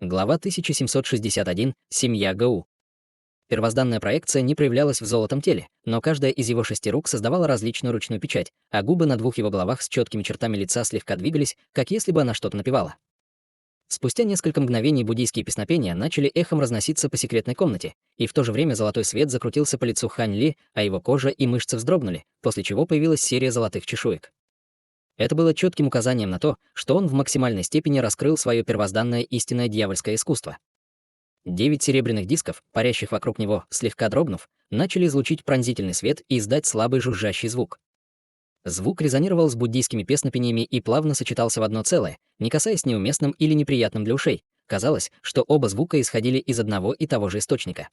Глава 1761. Семья Гау. Первозданная проекция не проявлялась в золотом теле, но каждая из его 6 рук создавала различную ручную печать, а губы на 2 его головах с четкими чертами лица слегка двигались, как если бы она что-то напевала. Спустя несколько мгновений буддийские песнопения начали эхом разноситься по секретной комнате, и в то же время золотой свет закрутился по лицу Хань Ли, а его кожа и мышцы вздрогнули, после чего появилась серия золотых чешуек. Это было четким указанием на то, что он в максимальной степени раскрыл свое первозданное истинное дьявольское искусство. 9 серебряных дисков, парящих вокруг него, слегка дрогнув, начали излучить пронзительный свет и издать слабый жужжащий звук. Звук резонировал с буддийскими песнопениями и плавно сочетался в одно целое, не касаясь неуместным или неприятным для ушей. Казалось, что оба звука исходили из одного и того же источника.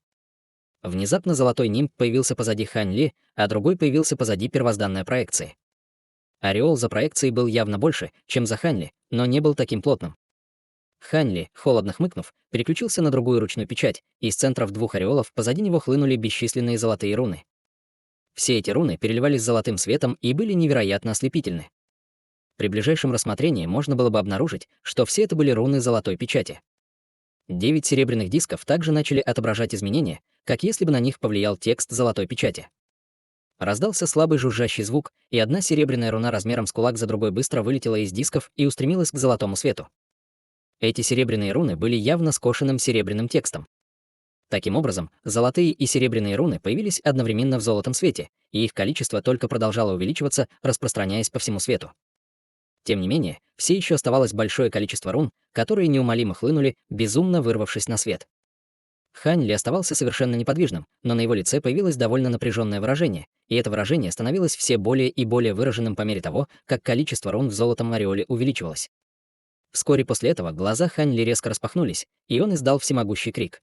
Внезапно золотой нимб появился позади Хань Ли, а другой появился позади первозданной проекции. Ореол за проекцией был явно больше, чем за Хань Ли, но не был таким плотным. Хань Ли, холодно хмыкнув, переключился на другую ручную печать, и из центров 2 ореолов позади него хлынули бесчисленные золотые руны. Все эти руны переливались золотым светом и были невероятно ослепительны. При ближайшем рассмотрении можно было бы обнаружить, что все это были руны золотой печати. 9 серебряных дисков также начали отображать изменения, как если бы на них повлиял текст золотой печати. Раздался слабый жужжащий звук, и одна серебряная руна размером с кулак за другой быстро вылетела из дисков и устремилась к золотому свету. Эти серебряные руны были явно скошенным серебряным текстом. Таким образом, золотые и серебряные руны появились одновременно в золотом свете, и их количество только продолжало увеличиваться, распространяясь по всему свету. Тем не менее, все еще оставалось большое количество рун, которые неумолимо хлынули, безумно вырвавшись на свет. Хань Ли оставался совершенно неподвижным, но на его лице появилось довольно напряженное выражение, и это выражение становилось все более и более выраженным по мере того, как количество рун в золотом ореоле увеличивалось. Вскоре после этого глаза Хань Ли резко распахнулись, и он издал всемогущий крик.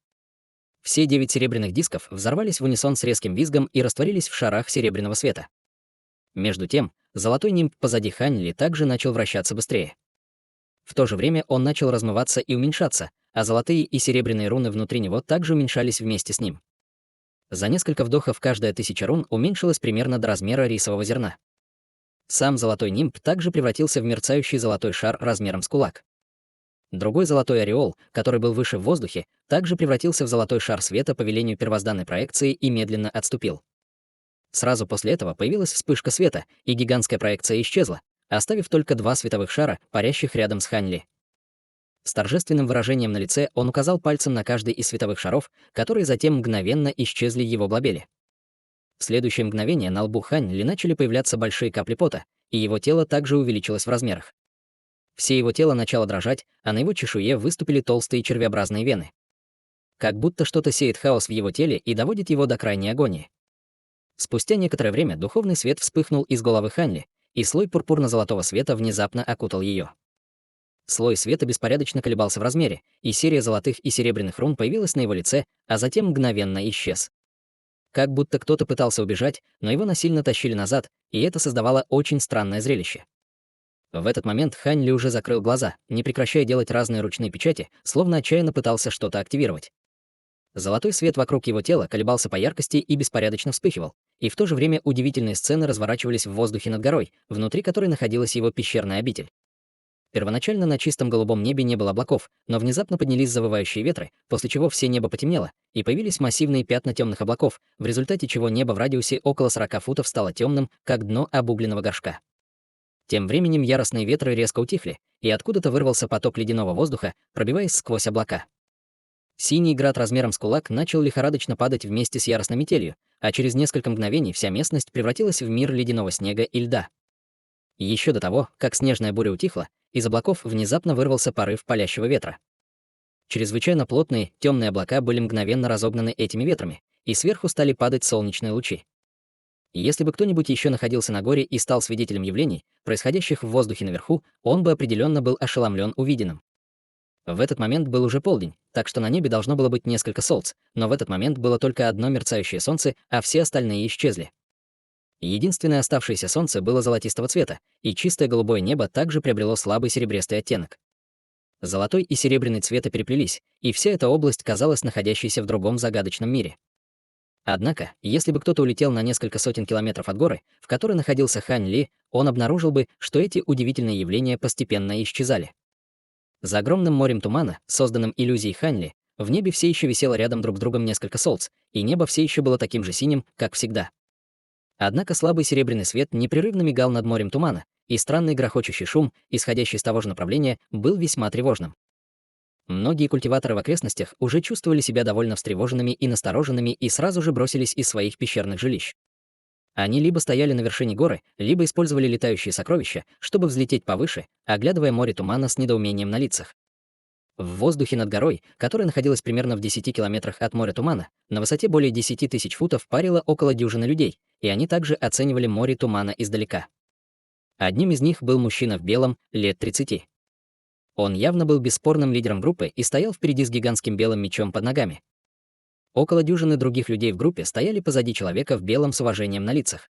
Все 9 серебряных дисков взорвались в унисон с резким визгом и растворились в шарах серебряного света. Между тем, золотой нимб позади Хань Ли также начал вращаться быстрее. В то же время он начал размываться и уменьшаться, а золотые и серебряные руны внутри него также уменьшались вместе с ним. За несколько вдохов каждая 1000 рун уменьшилась примерно до размера рисового зерна. Сам золотой нимб также превратился в мерцающий золотой шар размером с кулак. Другой золотой ореол, который был выше в воздухе, также превратился в золотой шар света по велению первозданной проекции и медленно отступил. Сразу после этого появилась вспышка света, и гигантская проекция исчезла, оставив только 2 световых шара, парящих рядом с Хань Ли. С торжественным выражением на лице он указал пальцем на каждый из световых шаров, которые затем мгновенно исчезли в его глобеле. В следующее мгновение на лбу Хань Ли начали появляться большие капли пота, и его тело также увеличилось в размерах. Все его тело начало дрожать, а на его чешуе выступили толстые червеобразные вены. Как будто что-то сеет хаос в его теле и доводит его до крайней агонии. Спустя некоторое время духовный свет вспыхнул из головы Хань Ли, и слой пурпурно-золотого света внезапно окутал ее. Слой света беспорядочно колебался в размере, и серия золотых и серебряных рун появилась на его лице, а затем мгновенно исчез. Как будто кто-то пытался убежать, но его насильно тащили назад, и это создавало очень странное зрелище. В этот момент Хань Ли уже закрыл глаза, не прекращая делать разные ручные печати, словно отчаянно пытался что-то активировать. Золотой свет вокруг его тела колебался по яркости и беспорядочно вспыхивал, и в то же время удивительные сцены разворачивались в воздухе над горой, внутри которой находилась его пещерная обитель. Первоначально на чистом голубом небе не было облаков, но внезапно поднялись завывающие ветры, после чего все небо потемнело, и появились массивные пятна темных облаков, в результате чего небо в радиусе около 40 футов стало темным, как дно обугленного горшка. Тем временем яростные ветры резко утихли, и откуда-то вырвался поток ледяного воздуха, пробиваясь сквозь облака. Синий град размером с кулак начал лихорадочно падать вместе с яростной метелью, а через несколько мгновений вся местность превратилась в мир ледяного снега и льда. Еще до того, как снежная буря утихла, из облаков внезапно вырвался порыв палящего ветра. Чрезвычайно плотные, темные облака были мгновенно разогнаны этими ветрами, и сверху стали падать солнечные лучи. Если бы кто-нибудь еще находился на горе и стал свидетелем явлений, происходящих в воздухе наверху, он бы определенно был ошеломлен увиденным. В этот момент был уже полдень, так что на небе должно было быть несколько солнц, но в этот момент было только одно мерцающее солнце, а все остальные исчезли. Единственное оставшееся солнце было золотистого цвета, и чистое голубое небо также приобрело слабый серебристый оттенок. Золотой и серебряный цвета переплелись, и вся эта область казалась находящейся в другом загадочном мире. Однако, если бы кто-то улетел на несколько сотен километров от горы, в которой находился Хань Ли, он обнаружил бы, что эти удивительные явления постепенно исчезали. За огромным морем тумана, созданным иллюзией Ханьли, в небе все еще висело рядом друг с другом несколько солнц, и небо все еще было таким же синим, как всегда. Однако слабый серебряный свет непрерывно мигал над морем тумана, и странный грохочущий шум, исходящий с того же направления, был весьма тревожным. Многие культиваторы в окрестностях уже чувствовали себя довольно встревоженными и настороженными и сразу же бросились из своих пещерных жилищ. Они либо стояли на вершине горы, либо использовали летающие сокровища, чтобы взлететь повыше, оглядывая море тумана с недоумением на лицах. В воздухе над горой, которая находилась примерно в 10 километрах от моря тумана, на высоте более 10 тысяч футов парило около дюжины людей, и они также оценивали море тумана издалека. Одним из них был мужчина в белом, лет 30. Он явно был бесспорным лидером группы и стоял впереди с гигантским белым мечом под ногами. Около дюжины других людей в группе стояли позади человека в белом с уважением на лицах.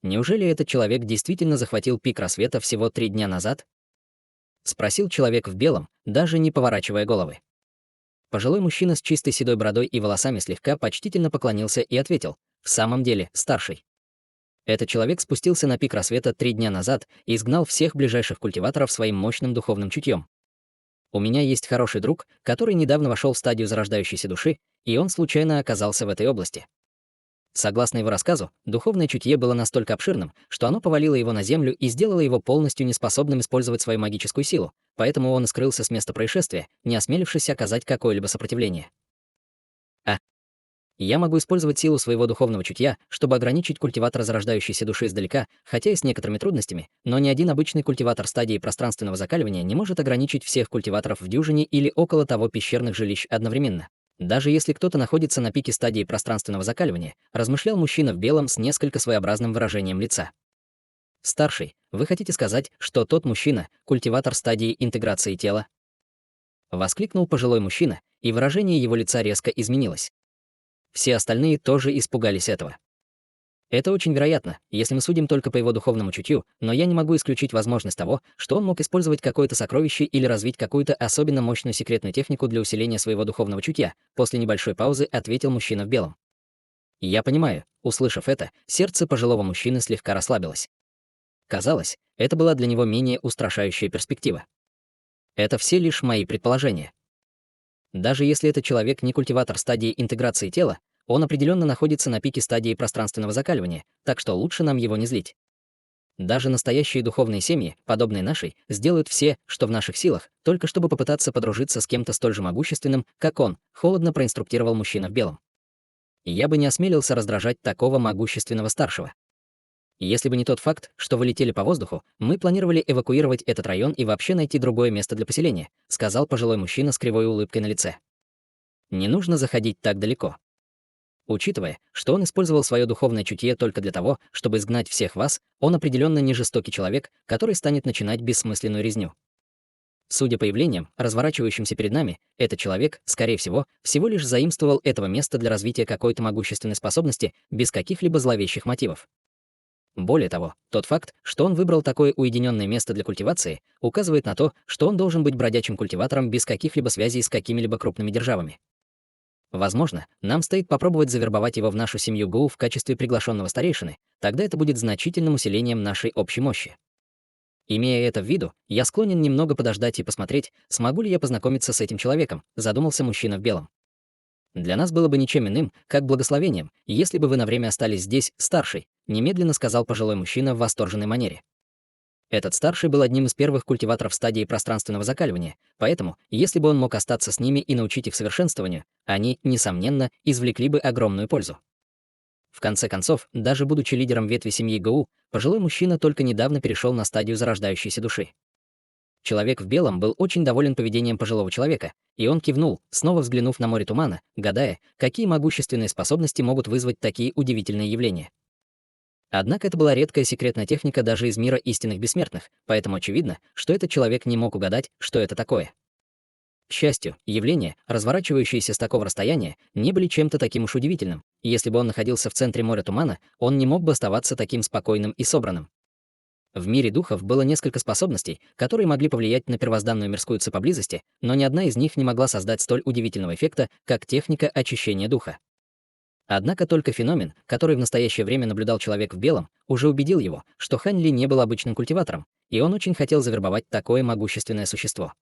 Неужели этот человек действительно захватил пик рассвета всего 3 дня назад? Спросил человек в белом, даже не поворачивая головы. Пожилой мужчина с чистой седой бородой и волосами слегка почтительно поклонился и ответил: «В самом деле, старший». Этот человек спустился на пик рассвета 3 дня назад и изгнал всех ближайших культиваторов своим мощным духовным чутьем. У меня есть хороший друг, который недавно вошел в стадию зарождающейся души, и он случайно оказался в этой области. Согласно его рассказу, духовное чутье было настолько обширным, что оно повалило его на землю и сделало его полностью неспособным использовать свою магическую силу, поэтому он скрылся с места происшествия, не осмелившись оказать какое-либо сопротивление. Я могу использовать силу своего духовного чутья, чтобы ограничить культиватора зарождающейся души издалека, хотя и с некоторыми трудностями, но ни один обычный культиватор стадии пространственного закаливания не может ограничить всех культиваторов в дюжине или около того пещерных жилищ одновременно. Даже если кто-то находится на пике стадии пространственного закаливания, размышлял мужчина в белом с несколько своеобразным выражением лица. «Старший, вы хотите сказать, что тот мужчина — культиватор стадии интеграции тела?» Воскликнул пожилой мужчина, и выражение его лица резко изменилось. Все остальные тоже испугались этого. Это очень вероятно, если мы судим только по его духовному чутью, но я не могу исключить возможность того, что он мог использовать какое-то сокровище или развить какую-то особенно мощную секретную технику для усиления своего духовного чутья. После небольшой паузы ответил мужчина в белом. Я понимаю. Услышав это, сердце пожилого мужчины слегка расслабилось. Казалось, это была для него менее устрашающая перспектива. Это все лишь мои предположения. Даже если этот человек не культиватор стадии интеграции тела, он определенно находится на пике стадии пространственного закаливания, так что лучше нам его не злить. Даже настоящие духовные семьи, подобные нашей, сделают все, что в наших силах, только чтобы попытаться подружиться с кем-то столь же могущественным, как он, холодно проинструктировал мужчина в белом. Я бы не осмелился раздражать такого могущественного старшего. Если бы не тот факт, что вы летели по воздуху, мы планировали эвакуировать этот район и вообще найти другое место для поселения, сказал пожилой мужчина с кривой улыбкой на лице. Не нужно заходить так далеко. Учитывая, что он использовал свое духовное чутье только для того, чтобы изгнать всех вас, он определенно не жестокий человек, который станет начинать бессмысленную резню. Судя по явлениям, разворачивающимся перед нами, этот человек, скорее всего лишь заимствовал этого места для развития какой-то могущественной способности без каких-либо зловещих мотивов. Более того, тот факт, что он выбрал такое уединенное место для культивации, указывает на то, что он должен быть бродячим культиватором без каких-либо связей с какими-либо крупными державами. Возможно, нам стоит попробовать завербовать его в нашу семью ГУ в качестве приглашенного старейшины, тогда это будет значительным усилением нашей общей мощи. Имея это в виду, я склонен немного подождать и посмотреть, смогу ли я познакомиться с этим человеком, задумался мужчина в белом. Для нас было бы ничем иным, как благословением, если бы вы на время остались здесь, старший, немедленно сказал пожилой мужчина в восторженной манере. Этот старший был одним из первых культиваторов стадии пространственного закаливания, поэтому, если бы он мог остаться с ними и научить их совершенствованию, они, несомненно, извлекли бы огромную пользу. В конце концов, даже будучи лидером ветви семьи ГУ, пожилой мужчина только недавно перешел на стадию зарождающейся души. Человек в белом был очень доволен поведением пожилого человека, и он кивнул, снова взглянув на море тумана, гадая, какие могущественные способности могут вызвать такие удивительные явления. Однако это была редкая секретная техника даже из мира истинных бессмертных, поэтому очевидно, что этот человек не мог угадать, что это такое. К счастью, явления, разворачивающиеся с такого расстояния, не были чем-то таким уж удивительным. Если бы он находился в центре моря тумана, он не мог бы оставаться таким спокойным и собранным. В мире духов было несколько способностей, которые могли повлиять на первозданную мирскую цепь поблизости, но ни одна из них не могла создать столь удивительного эффекта, как техника очищения духа. Однако только феномен, который в настоящее время наблюдал человек в белом, уже убедил его, что Хань Ли не был обычным культиватором, и он очень хотел завербовать такое могущественное существо.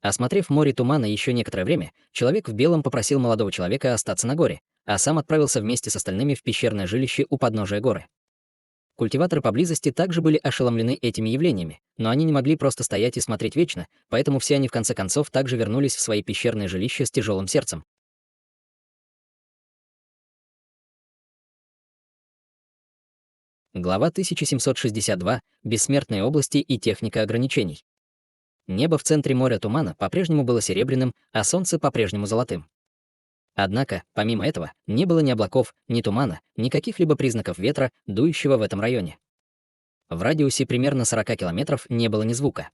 Осмотрев море тумана еще некоторое время, человек в белом попросил молодого человека остаться на горе, а сам отправился вместе с остальными в пещерное жилище у подножия горы. Культиваторы поблизости также были ошеломлены этими явлениями, но они не могли просто стоять и смотреть вечно, поэтому все они в конце концов также вернулись в свои пещерные жилища с тяжелым сердцем. Глава 1762. Бессмертные области и техника ограничений. Небо в центре моря тумана по-прежнему было серебряным, а солнце по-прежнему золотым. Однако, помимо этого, не было ни облаков, ни тумана, ни каких-либо признаков ветра, дующего в этом районе. В радиусе примерно 40 километров не было ни звука.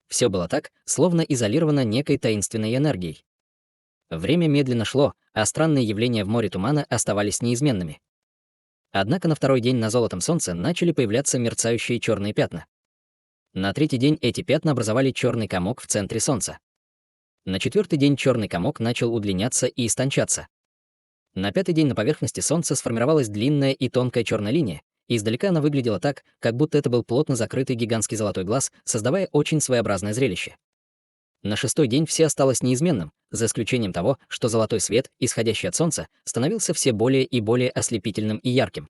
Все было так, словно изолировано некой таинственной энергией. Время медленно шло, а странные явления в море тумана оставались неизменными. Однако на второй день на золотом солнце начали появляться мерцающие черные пятна. На третий день эти пятна образовали черный комок в центре солнца. На четвертый день черный комок начал удлиняться и истончаться. На пятый день на поверхности солнца сформировалась длинная и тонкая черная линия, и издалека она выглядела так, как будто это был плотно закрытый гигантский золотой глаз, создавая очень своеобразное зрелище. На шестой день все осталось неизменным, за исключением того, что золотой свет, исходящий от солнца, становился все более и более ослепительным и ярким.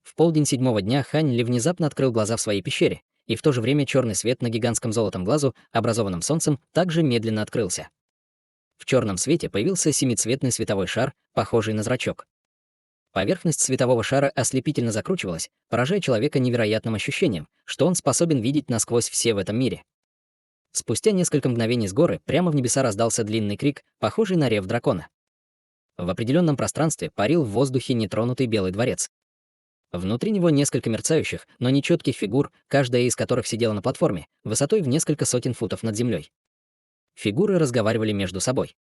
В полдень седьмого дня Хань Ли внезапно открыл глаза в своей пещере, и в то же время черный свет на гигантском золотом глазу, образованном солнцем, также медленно открылся. В черном свете появился семицветный световой шар, похожий на зрачок. Поверхность светового шара ослепительно закручивалась, поражая человека невероятным ощущением, что он способен видеть насквозь все в этом мире. Спустя несколько мгновений с горы прямо в небеса раздался длинный крик, похожий на рев дракона. В определенном пространстве парил в воздухе нетронутый Белый дворец. Внутри него несколько мерцающих, но нечетких фигур, каждая из которых сидела на платформе, высотой в несколько сотен футов над землей. Фигуры разговаривали между собой.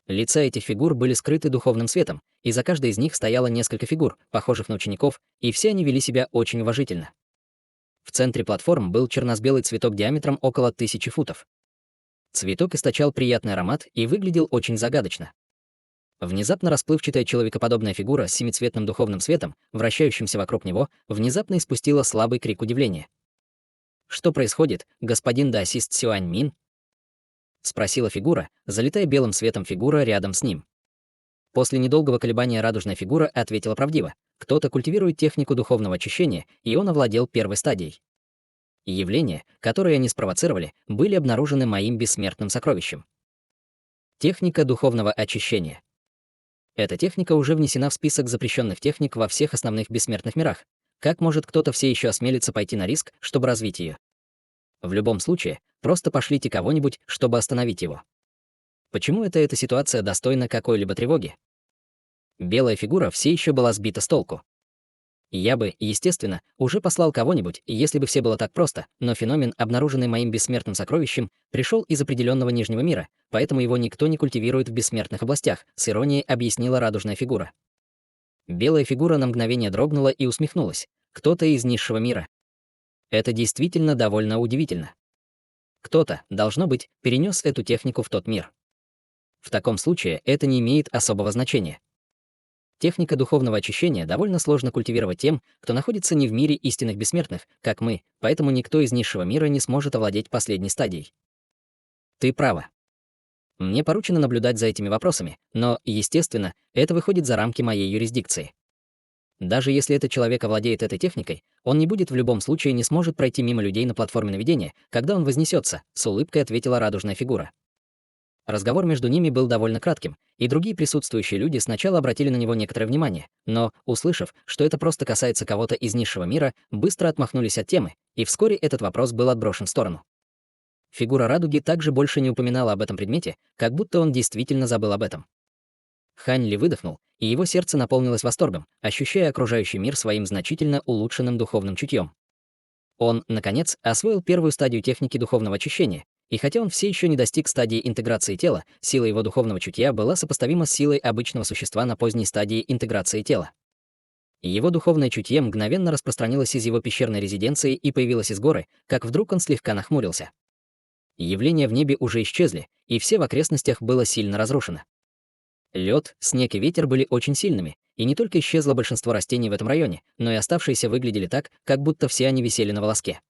Лица этих фигур были скрыты духовным светом, и за каждой из них стояло несколько фигур, похожих на учеников, и все они вели себя очень уважительно. В центре платформ был черно-белый цветок диаметром около 1000 футов. Цветок источал приятный аромат и выглядел очень загадочно. Внезапно расплывчатая человекоподобная фигура с семицветным духовным светом, вращающимся вокруг него, внезапно испустила слабый крик удивления. «Что происходит, господин даосист Сюань Мин?» — спросила фигура, залитая белым светом фигура рядом с ним. После недолгого колебания радужная фигура ответила правдиво. Кто-то культивирует технику духовного очищения, и он овладел первой стадией. Явления, которые они спровоцировали, были обнаружены моим бессмертным сокровищем. Техника духовного очищения. Эта техника уже внесена в список запрещенных техник во всех основных бессмертных мирах. Как может кто-то все еще осмелиться пойти на риск, чтобы развить ее? В любом случае, просто пошлите кого-нибудь, чтобы остановить его. Почему эта ситуация достойна какой-либо тревоги? Белая фигура все еще была сбита с толку. Я бы, естественно, уже послал кого-нибудь, если бы все было так просто, но феномен, обнаруженный моим бессмертным сокровищем, пришел из определенного нижнего мира, поэтому его никто не культивирует в бессмертных областях, с иронией объяснила радужная фигура. Белая фигура на мгновение дрогнула и усмехнулась. Кто-то из низшего мира. Это действительно довольно удивительно. Кто-то, должно быть, перенес эту технику в тот мир. В таком случае это не имеет особого значения. Техника духовного очищения довольно сложно культивировать тем, кто находится не в мире истинных бессмертных, как мы, поэтому никто из низшего мира не сможет овладеть последней стадией. Ты права. Мне поручено наблюдать за этими вопросами, но, естественно, это выходит за рамки моей юрисдикции. Даже если этот человек овладеет этой техникой, он не будет в любом случае не сможет пройти мимо людей на платформе наведения, когда он вознесется, с улыбкой ответила радужная фигура. Разговор между ними был довольно кратким, и другие присутствующие люди сначала обратили на него некоторое внимание, но, услышав, что это просто касается кого-то из низшего мира, быстро отмахнулись от темы, и вскоре этот вопрос был отброшен в сторону. Фигура радуги также больше не упоминала об этом предмете, как будто он действительно забыл об этом. Хань Ли выдохнул, и его сердце наполнилось восторгом, ощущая окружающий мир своим значительно улучшенным духовным чутьем. Он, наконец, освоил первую стадию техники духовного очищения, и хотя он все еще не достиг стадии интеграции тела, сила его духовного чутья была сопоставима с силой обычного существа на поздней стадии интеграции тела. Его духовное чутье мгновенно распространилось из его пещерной резиденции и появилось из горы, как вдруг он слегка нахмурился. Явления в небе уже исчезли, и все в окрестностях было сильно разрушено. Лед, снег и ветер были очень сильными, и не только исчезло большинство растений в этом районе, но и оставшиеся выглядели так, как будто все они висели на волоске.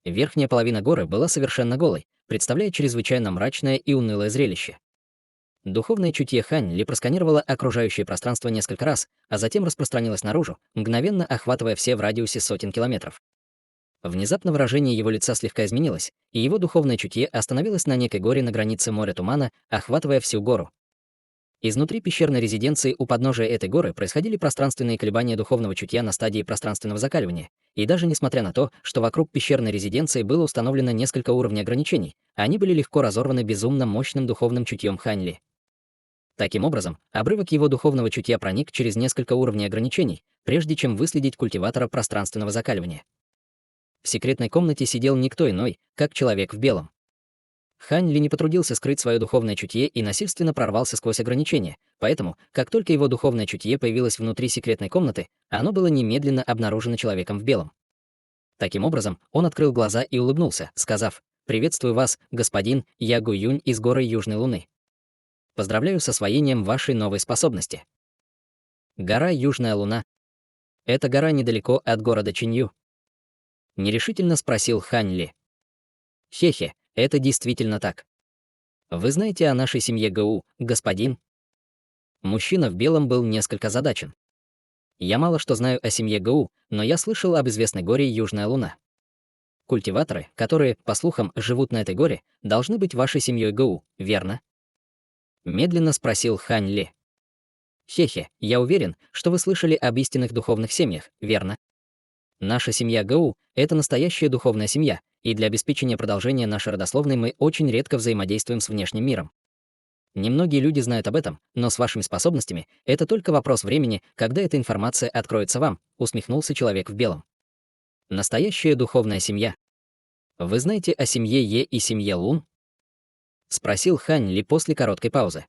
Верхняя половина горы была совершенно голой, представляя чрезвычайно мрачное и унылое зрелище. Духовное чутье Хань Ли просканировало окружающее пространство несколько раз, а затем распространилось наружу, мгновенно охватывая все в радиусе сотен километров. Внезапно выражение его лица слегка изменилось, и его духовное чутье остановилось на некой горе на границе моря тумана, охватывая всю гору. Изнутри пещерной резиденции у подножия этой горы происходили пространственные колебания духовного чутья на стадии пространственного закаливания, и даже несмотря на то, что вокруг пещерной резиденции было установлено несколько уровней ограничений, они были легко разорваны безумно мощным духовным чутьем Хань Ли. Таким образом, обрывок его духовного чутья проник через несколько уровней ограничений, прежде чем выследить культиватора пространственного закаливания. В секретной комнате сидел никто иной, как человек в белом. Хань Ли не потрудился скрыть свое духовное чутье и насильственно прорвался сквозь ограничения, поэтому, как только его духовное чутье появилось внутри секретной комнаты, оно было немедленно обнаружено человеком в белом. Таким образом, он открыл глаза и улыбнулся, сказав: «Приветствую вас, господин Ягу Юнь из горы Южной Луны. Поздравляю с освоением вашей новой способности. Гора Южная Луна. Эта гора недалеко от города Чинью?» Нерешительно спросил Хань Ли. «Хе-хе, это действительно так. Вы знаете о нашей семье ГУ, господин?» Мужчина в белом был несколько озадачен. «Я мало что знаю о семье ГУ, но я слышал об известной горе Южная Луна. Культиваторы, которые, по слухам, живут на этой горе, должны быть вашей семьей ГУ, верно?» Медленно спросил Хань Ли. «Хе-хе, я уверен, что вы слышали об истинных духовных семьях, верно? Наша семья ГУ — это настоящая духовная семья, и для обеспечения продолжения нашей родословной мы очень редко взаимодействуем с внешним миром. Немногие люди знают об этом, но с вашими способностями это только вопрос времени, когда эта информация откроется вам», — усмехнулся человек в белом. «Настоящая духовная семья. Вы знаете о семье Е и семье Лун?» — спросил Хань Ли после короткой паузы.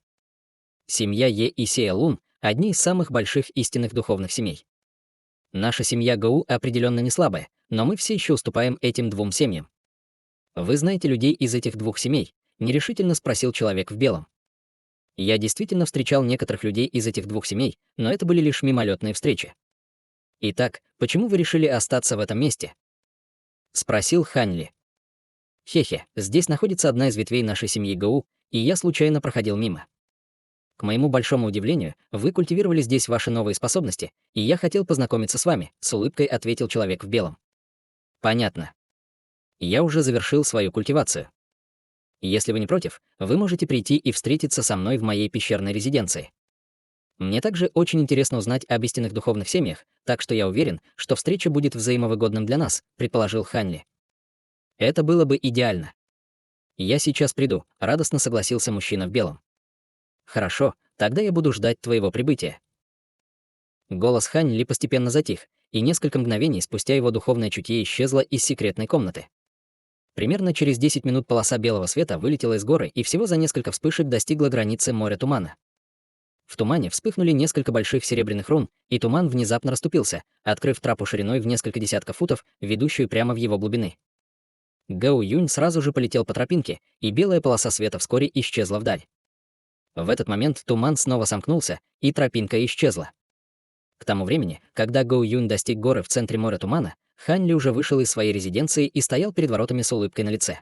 Семья Е и Сея Лун — одни из самых больших истинных духовных семей. Наша семья ГУ определенно не слабая, но мы все еще уступаем этим двум семьям. Вы знаете людей из этих двух семей? Нерешительно спросил человек в белом. Я действительно встречал некоторых людей из этих двух семей, но это были лишь мимолетные встречи. Итак, почему вы решили остаться в этом месте? Спросил Хань Ли. Хе-хе, здесь находится одна из ветвей нашей семьи ГУ, и я случайно проходил мимо. К моему большому удивлению, вы культивировали здесь ваши новые способности, и я хотел познакомиться с вами, с улыбкой ответил человек в белом. Понятно. Я уже завершил свою культивацию. Если вы не против, вы можете прийти и встретиться со мной в моей пещерной резиденции. Мне также очень интересно узнать об истинных духовных семьях, так что я уверен, что встреча будет взаимовыгодным для нас, предположил Хань Ли. Это было бы идеально. Я сейчас приду, радостно согласился мужчина в белом. Хорошо, тогда я буду ждать твоего прибытия. Голос Хань Ли постепенно затих, и несколько мгновений спустя его духовное чутье исчезло из секретной комнаты. Примерно через 10 минут полоса белого света вылетела из горы и всего за несколько вспышек достигла границы моря тумана. В тумане вспыхнули несколько больших серебряных рун, и туман внезапно расступился, открыв трапу шириной в несколько десятков футов, ведущую прямо в его глубины. Гао Юнь сразу же полетел по тропинке, и белая полоса света вскоре исчезла вдаль. В этот момент туман снова сомкнулся, и тропинка исчезла. К тому времени, когда Гао Юнь достиг горы в центре моря тумана, Хань Ли уже вышел из своей резиденции и стоял перед воротами с улыбкой на лице.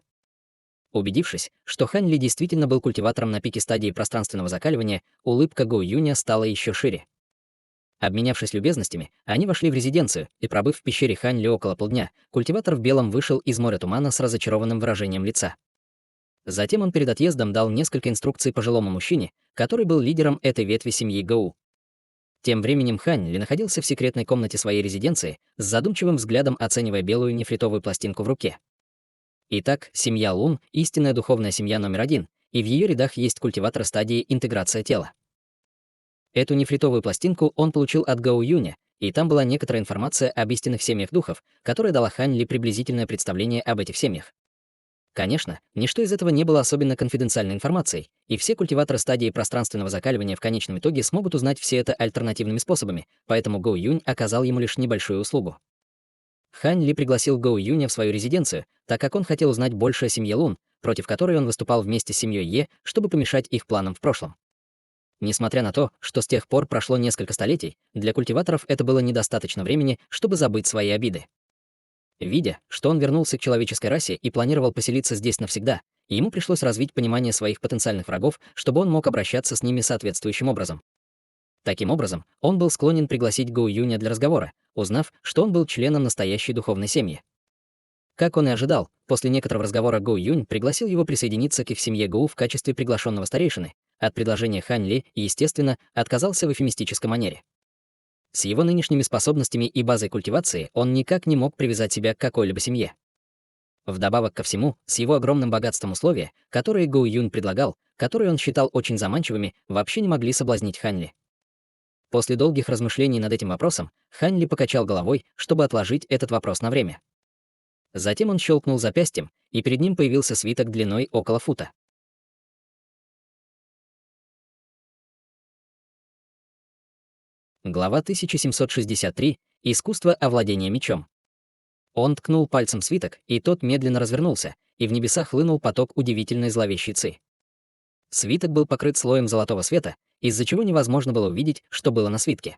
Убедившись, что Хань Ли действительно был культиватором на пике стадии пространственного закаливания, улыбка Гао Юня стала еще шире. Обменявшись любезностями, они вошли в резиденцию, и, пробыв в пещере Хань Ли около полдня, культиватор в белом вышел из моря тумана с разочарованным выражением лица. Затем он перед отъездом дал несколько инструкций пожилому мужчине, который был лидером этой ветви семьи Гау. Тем временем Хань Ли находился в секретной комнате своей резиденции, с задумчивым взглядом оценивая белую нефритовую пластинку в руке. Итак, семья Лун — истинная духовная семья номер 1, и в ее рядах есть культиватор стадии интеграция тела. Эту нефритовую пластинку он получил от Гао Юня, и там была некоторая информация об истинных семьях духов, которая дала Хань Ли приблизительное представление об этих семьях. Конечно, ничто из этого не было особенно конфиденциальной информацией, и все культиваторы стадии пространственного закаливания в конечном итоге смогут узнать все это альтернативными способами, поэтому Гао Юнь оказал ему лишь небольшую услугу. Хань Ли пригласил Гао Юня в свою резиденцию, так как он хотел узнать больше о семье Лун, против которой он выступал вместе с семьей Е, чтобы помешать их планам в прошлом. Несмотря на то, что с тех пор прошло несколько столетий, для культиваторов это было недостаточно времени, чтобы забыть свои обиды. Видя, что он вернулся к человеческой расе и планировал поселиться здесь навсегда, Ему пришлось развить понимание своих потенциальных врагов, чтобы он мог обращаться с ними соответствующим образом. Таким образом, он был склонен пригласить Гоу Юня для разговора, узнав, что он был членом настоящей духовной семьи. Как он и ожидал, после некоторого разговора Гоу Юнь пригласил его присоединиться к их семье Гоу в качестве приглашенного старейшины. От предложения Хань Ли, естественно, отказался в эвфемистической манере. С его нынешними способностями и базой культивации он никак не мог привязать себя к какой-либо семье. Вдобавок ко всему, с его огромным богатством условия, которые Гоу Юнь предлагал, которые он считал очень заманчивыми, вообще не могли соблазнить Хань Ли. После долгих размышлений над этим вопросом, Хань Ли покачал головой, чтобы отложить этот вопрос на время. Затем он щелкнул запястьем, и перед ним появился свиток длиной около фута. Глава 1763. Искусство овладения мечом. Он ткнул пальцем в свиток, и тот медленно развернулся, и в небеса хлынул поток удивительной зловещей ци. Свиток был покрыт слоем золотого света, из-за чего невозможно было увидеть, что было на свитке.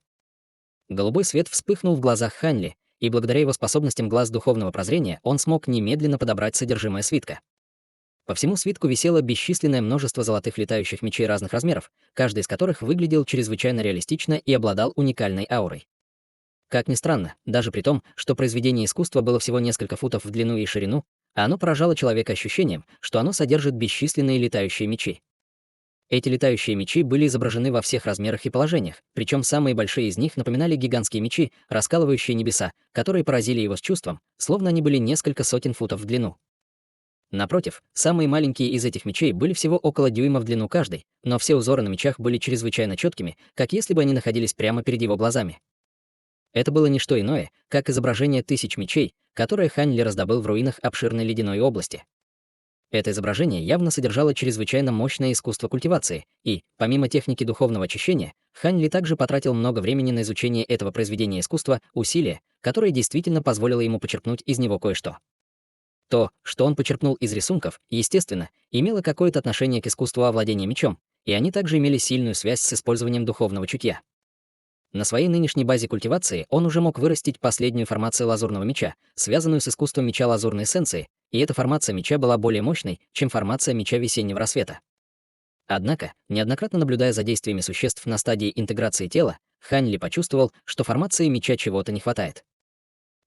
Голубой свет вспыхнул в глазах Хань Ли, и благодаря его способностям глаз духовного прозрения он смог немедленно подобрать содержимое свитка. По всему свитку висело бесчисленное множество золотых летающих мечей разных размеров, каждый из которых выглядел чрезвычайно реалистично и обладал уникальной аурой. Как ни странно, даже при том, что произведение искусства было всего несколько футов в длину и ширину, оно поражало человека ощущением, что оно содержит бесчисленные летающие мечи. Эти летающие мечи были изображены во всех размерах и положениях, причем самые большие из них напоминали гигантские мечи, раскалывающие небеса, которые поразили его с чувством, словно они были несколько сотен футов в длину. Напротив, самые маленькие из этих мечей были всего около дюйма в длину каждый, но все узоры на мечах были чрезвычайно четкими, как если бы они находились прямо перед его глазами. Это было не что иное, как изображение тысяч мечей, которое Хань Ли раздобыл в руинах обширной ледяной области. Это изображение явно содержало чрезвычайно мощное искусство культивации, и, помимо техники духовного очищения, Хань Ли также потратил много времени на изучение этого произведения искусства, усилия, которое действительно позволило ему почерпнуть из него кое-что. То, что он почерпнул из рисунков, естественно, имело какое-то отношение к искусству овладения мечом, и они также имели сильную связь с использованием духовного чутья. На своей нынешней базе культивации он уже мог вырастить последнюю формацию лазурного меча, связанную с искусством меча лазурной эссенции, и эта формация меча была более мощной, чем формация меча весеннего рассвета. Однако, неоднократно наблюдая за действиями существ на стадии интеграции тела, Хань Ли почувствовал, что формации меча чего-то не хватает.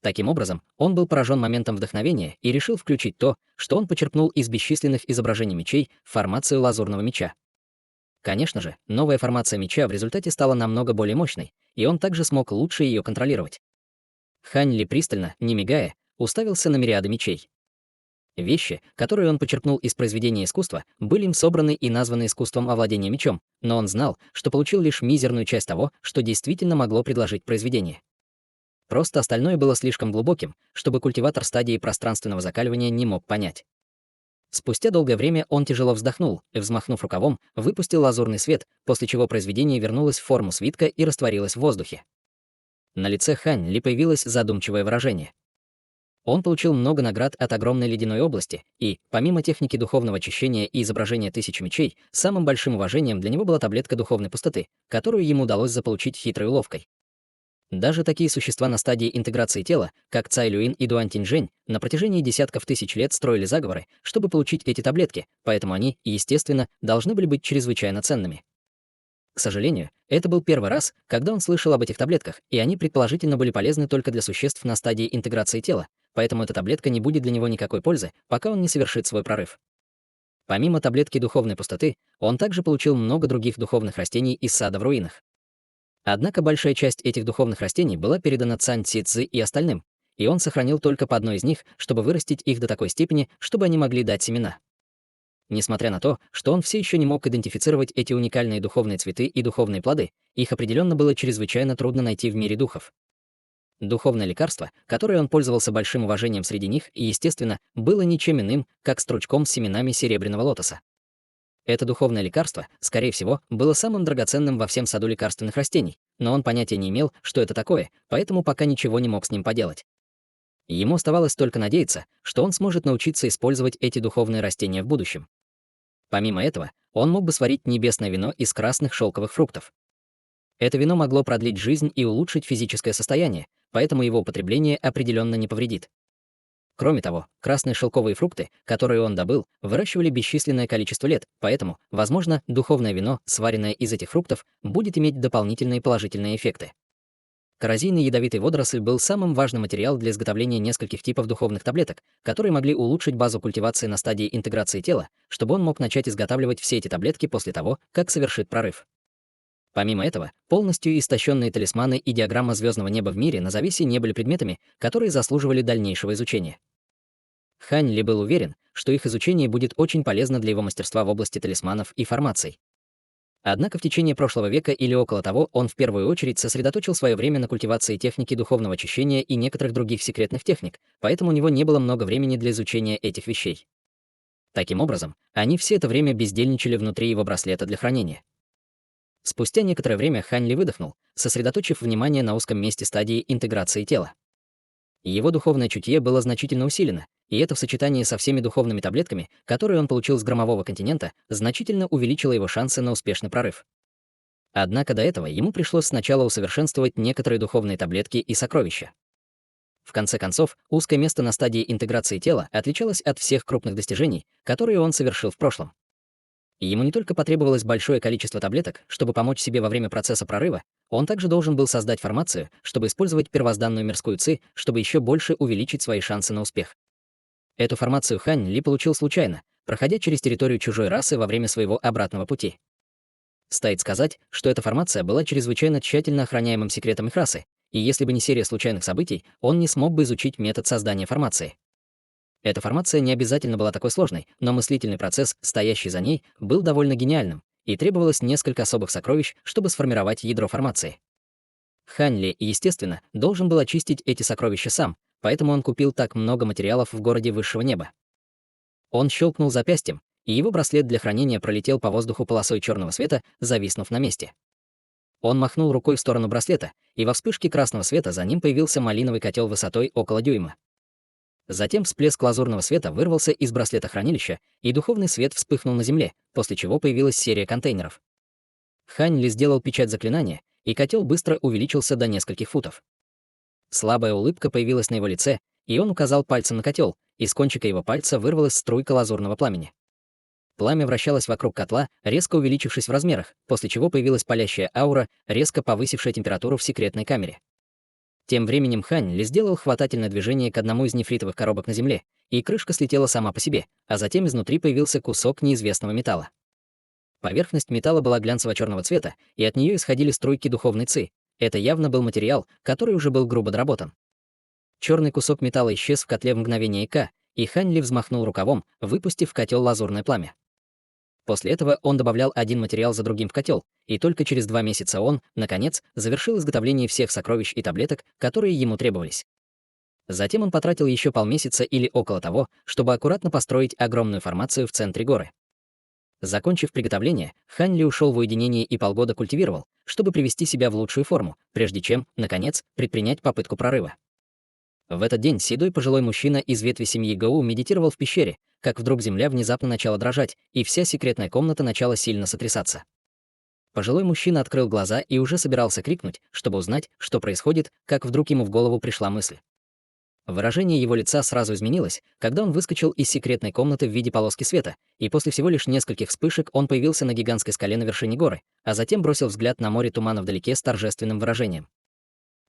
Таким образом, он был поражен моментом вдохновения и решил включить то, что он почерпнул из бесчисленных изображений мечей, в формацию лазурного меча. Конечно же, новая формация меча в результате стала намного более мощной, и он также смог лучше ее контролировать. Хань Ли пристально, не мигая, уставился на мириады мечей. Вещи, которые он почерпнул из произведения искусства, были им собраны и названы искусством овладения мечом, но он знал, что получил лишь мизерную часть того, что действительно могло предложить произведение. Просто остальное было слишком глубоким, чтобы культиватор стадии пространственного закаливания не мог понять. Спустя долгое время он тяжело вздохнул и, взмахнув рукавом, выпустил лазурный свет, после чего произведение вернулось в форму свитка и растворилось в воздухе. На лице Хань Ли появилось задумчивое выражение. Он получил много наград от огромной ледяной области, и, помимо техники духовного очищения и изображения тысяч мечей, самым большим уважением для него была таблетка духовной пустоты, которую ему удалось заполучить хитрой уловкой. Даже такие существа на стадии интеграции тела, как Цай Люин и Дуань Тиньжэнь, на протяжении десятков тысяч лет строили заговоры, чтобы получить эти таблетки, поэтому они, естественно, должны были быть чрезвычайно ценными. К сожалению, это был первый раз, когда он слышал об этих таблетках, и они предположительно были полезны только для существ на стадии интеграции тела, поэтому эта таблетка не будет для него никакой пользы, пока он не совершит свой прорыв. Помимо таблетки духовной пустоты, он также получил много других духовных растений из сада в руинах. Однако большая часть этих духовных растений была передана Цань Ци Цзы и остальным, и он сохранил только по одной из них, чтобы вырастить их до такой степени, чтобы они могли дать семена. Несмотря на то, что он все еще не мог идентифицировать эти уникальные духовные цветы и духовные плоды, их определенно было чрезвычайно трудно найти в мире духов. Духовное лекарство, которое он пользовался большим уважением среди них, естественно, было ничем иным, как стручком с семенами серебряного лотоса. Это духовное лекарство, скорее всего, было самым драгоценным во всем саду лекарственных растений, но он понятия не имел, что это такое, поэтому пока ничего не мог с ним поделать. Ему оставалось только надеяться, что он сможет научиться использовать эти духовные растения в будущем. Помимо этого, он мог бы сварить небесное вино из красных шелковых фруктов. Это вино могло продлить жизнь и улучшить физическое состояние, поэтому его употребление определенно не повредит. Кроме того, красные шелковые фрукты, которые он добыл, выращивали бесчисленное количество лет, поэтому, возможно, духовное вино, сваренное из этих фруктов, будет иметь дополнительные положительные эффекты. Коррозийный ядовитый водоросль был самым важным материалом для изготовления нескольких типов духовных таблеток, которые могли улучшить базу культивации на стадии интеграции тела, чтобы он мог начать изготавливать все эти таблетки после того, как совершит прорыв. Помимо этого, полностью истощенные талисманы и диаграмма звездного неба в мире на завесе не были предметами, которые заслуживали дальнейшего изучения. Хань Ли был уверен, что их изучение будет очень полезно для его мастерства в области талисманов и формаций. Однако в течение прошлого века или около того он в первую очередь сосредоточил свое время на культивации техники духовного очищения и некоторых других секретных техник, поэтому у него не было много времени для изучения этих вещей. Таким образом, они все это время бездельничали внутри его браслета для хранения. Спустя некоторое время Хань Ли выдохнул, сосредоточив внимание на узком месте стадии интеграции тела. Его духовное чутье было значительно усилено, и это в сочетании со всеми духовными таблетками, которые он получил с громового континента, значительно увеличило его шансы на успешный прорыв. Однако до этого ему пришлось сначала усовершенствовать некоторые духовные таблетки и сокровища. В конце концов, узкое место на стадии интеграции тела отличалось от всех крупных достижений, которые он совершил в прошлом. Ему не только потребовалось большое количество таблеток, чтобы помочь себе во время процесса прорыва, он также должен был создать формацию, чтобы использовать первозданную мирскую ци, чтобы еще больше увеличить свои шансы на успех. Эту формацию Хань Ли получил случайно, проходя через территорию чужой расы во время своего обратного пути. Стоит сказать, что эта формация была чрезвычайно тщательно охраняемым секретом их расы, и если бы не серия случайных событий, он не смог бы изучить метод создания формации. Эта формация не обязательно была такой сложной, но мыслительный процесс, стоящий за ней, был довольно гениальным, и требовалось несколько особых сокровищ, чтобы сформировать ядро формации. Хань Ли, естественно, должен был очистить эти сокровища сам, поэтому он купил так много материалов в городе высшего неба. Он щелкнул запястьем, и его браслет для хранения пролетел по воздуху полосой черного света, зависнув на месте. Он махнул рукой в сторону браслета, и во вспышке красного света за ним появился малиновый котел высотой около дюйма. Затем всплеск лазурного света вырвался из браслета хранилища, и духовный свет вспыхнул на земле, после чего появилась серия контейнеров. Хань Ли сделал печать заклинания, и котел быстро увеличился до нескольких футов. Слабая улыбка появилась на его лице, и он указал пальцем на котел, и с кончика его пальца вырвалась струйка лазурного пламени. Пламя вращалось вокруг котла, резко увеличившись в размерах, после чего появилась палящая аура, резко повысившая температуру в секретной камере. Тем временем Хань Ли сделал хватательное движение к одному из нефритовых коробок на земле, и крышка слетела сама по себе, а затем изнутри появился кусок неизвестного металла. Поверхность металла была глянцево-черного цвета, и от нее исходили струйки духовной ци. Это явно был материал, который уже был грубо доработан. Черный кусок металла исчез в котле в мгновение ока, и Хань Ли взмахнул рукавом, выпустив в котел лазурное пламя. После этого он добавлял один материал за другим в котел, и только через 2 месяца он, наконец, завершил изготовление всех сокровищ и таблеток, которые ему требовались. Затем он потратил еще полмесяца или около того, чтобы аккуратно построить огромную формацию в центре горы. Закончив приготовление, Хань Ли ушел в уединение и полгода культивировал, чтобы привести себя в лучшую форму, прежде чем, наконец, предпринять попытку прорыва. В этот день седой пожилой мужчина из ветви семьи Гоу медитировал в пещере, как вдруг земля внезапно начала дрожать, и вся секретная комната начала сильно сотрясаться. Пожилой мужчина открыл глаза и уже собирался крикнуть, чтобы узнать, что происходит, как вдруг ему в голову пришла мысль. Выражение его лица сразу изменилось, когда он выскочил из секретной комнаты в виде полоски света, и после всего лишь нескольких вспышек он появился на гигантской скале на вершине горы, а затем бросил взгляд на море тумана вдалеке с торжественным выражением.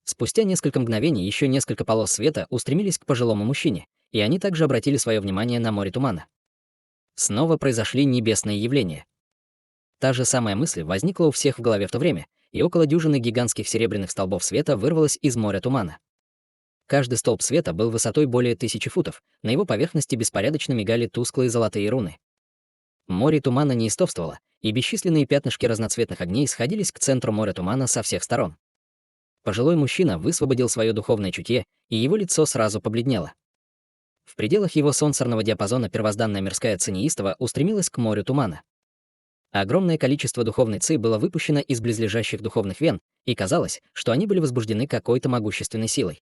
Спустя несколько мгновений еще несколько полос света устремились к пожилому мужчине, и они также обратили свое внимание на море тумана. Снова произошли небесные явления. Та же самая мысль возникла у всех в голове в то время, и около дюжины гигантских серебряных столбов света вырвалось из моря тумана. Каждый столб света был высотой более 1000 футов, на его поверхности беспорядочно мигали тусклые золотые руны. Море тумана неистовствовало, и бесчисленные пятнышки разноцветных огней сходились к центру моря тумана со всех сторон. Пожилой мужчина высвободил свое духовное чутье, и его лицо сразу побледнело. В пределах его сенсорного диапазона первозданная мирская ци неистово устремилась к морю тумана. Огромное количество духовной ци было выпущено из близлежащих духовных вен, и казалось, что они были возбуждены какой-то могущественной силой.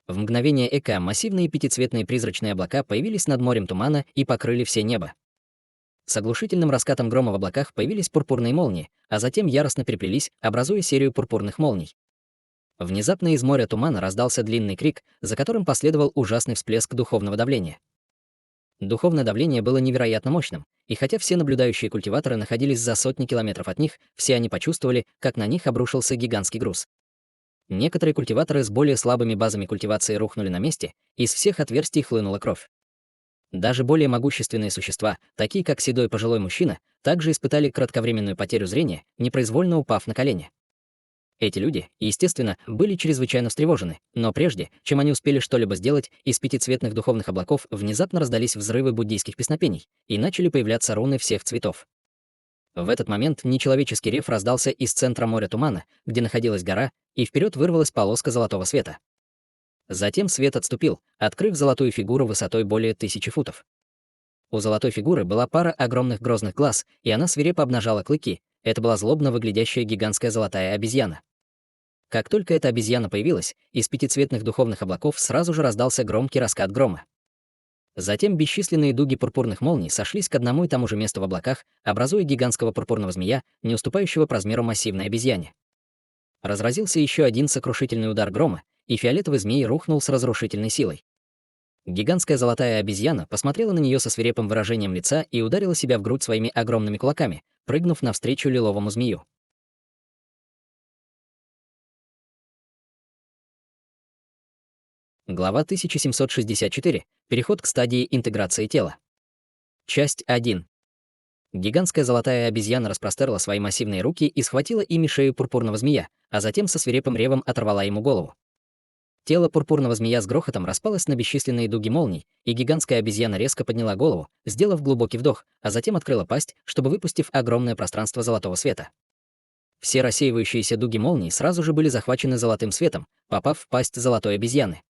В мгновение ока массивные пятицветные призрачные облака появились над морем тумана и покрыли все небо. С оглушительным раскатом грома в облаках появились пурпурные молнии, а затем яростно переплелись, образуя серию пурпурных молний. Внезапно из моря тумана раздался длинный крик, за которым последовал ужасный всплеск духовного давления. Духовное давление было невероятно мощным, и хотя все наблюдающие культиваторы находились за сотни километров от них, все они почувствовали, как на них обрушился гигантский груз. Некоторые культиваторы с более слабыми базами культивации рухнули на месте, из всех отверстий хлынула кровь. Даже более могущественные существа, такие как седой пожилой мужчина, также испытали кратковременную потерю зрения, непроизвольно упав на колени. Эти люди, естественно, были чрезвычайно встревожены, но прежде, чем они успели что-либо сделать, из пятицветных духовных облаков внезапно раздались взрывы буддийских песнопений, и начали появляться руны всех цветов. В этот момент нечеловеческий рев раздался из центра моря тумана, где находилась гора, и вперед вырвалась полоска золотого света. Затем свет отступил, открыв золотую фигуру высотой более 1000 футов. У золотой фигуры была пара огромных грозных глаз, и она свирепо обнажала клыки. Это была злобно выглядящая гигантская золотая обезьяна. Как только эта обезьяна появилась, из пятицветных духовных облаков сразу же раздался громкий раскат грома. Затем бесчисленные дуги пурпурных молний сошлись к одному и тому же месту в облаках, образуя гигантского пурпурного змея, не уступающего по размеру массивной обезьяне. Разразился еще один сокрушительный удар грома, и фиолетовый змей рухнул с разрушительной силой. Гигантская золотая обезьяна посмотрела на нее со свирепым выражением лица и ударила себя в грудь своими огромными кулаками, прыгнув навстречу лиловому змею. Глава 1764. Переход к стадии интеграции тела. Часть 1. Гигантская золотая обезьяна распростерла свои массивные руки и схватила ими шею пурпурного змея, а затем со свирепым ревом оторвала ему голову. Тело пурпурного змея с грохотом распалось на бесчисленные дуги молний, и гигантская обезьяна резко подняла голову, сделав глубокий вдох, а затем открыла пасть, чтобы выпустив огромное пространство золотого света. Все рассеивающиеся дуги молний сразу же были захвачены золотым светом, попав в пасть золотой обезьяны.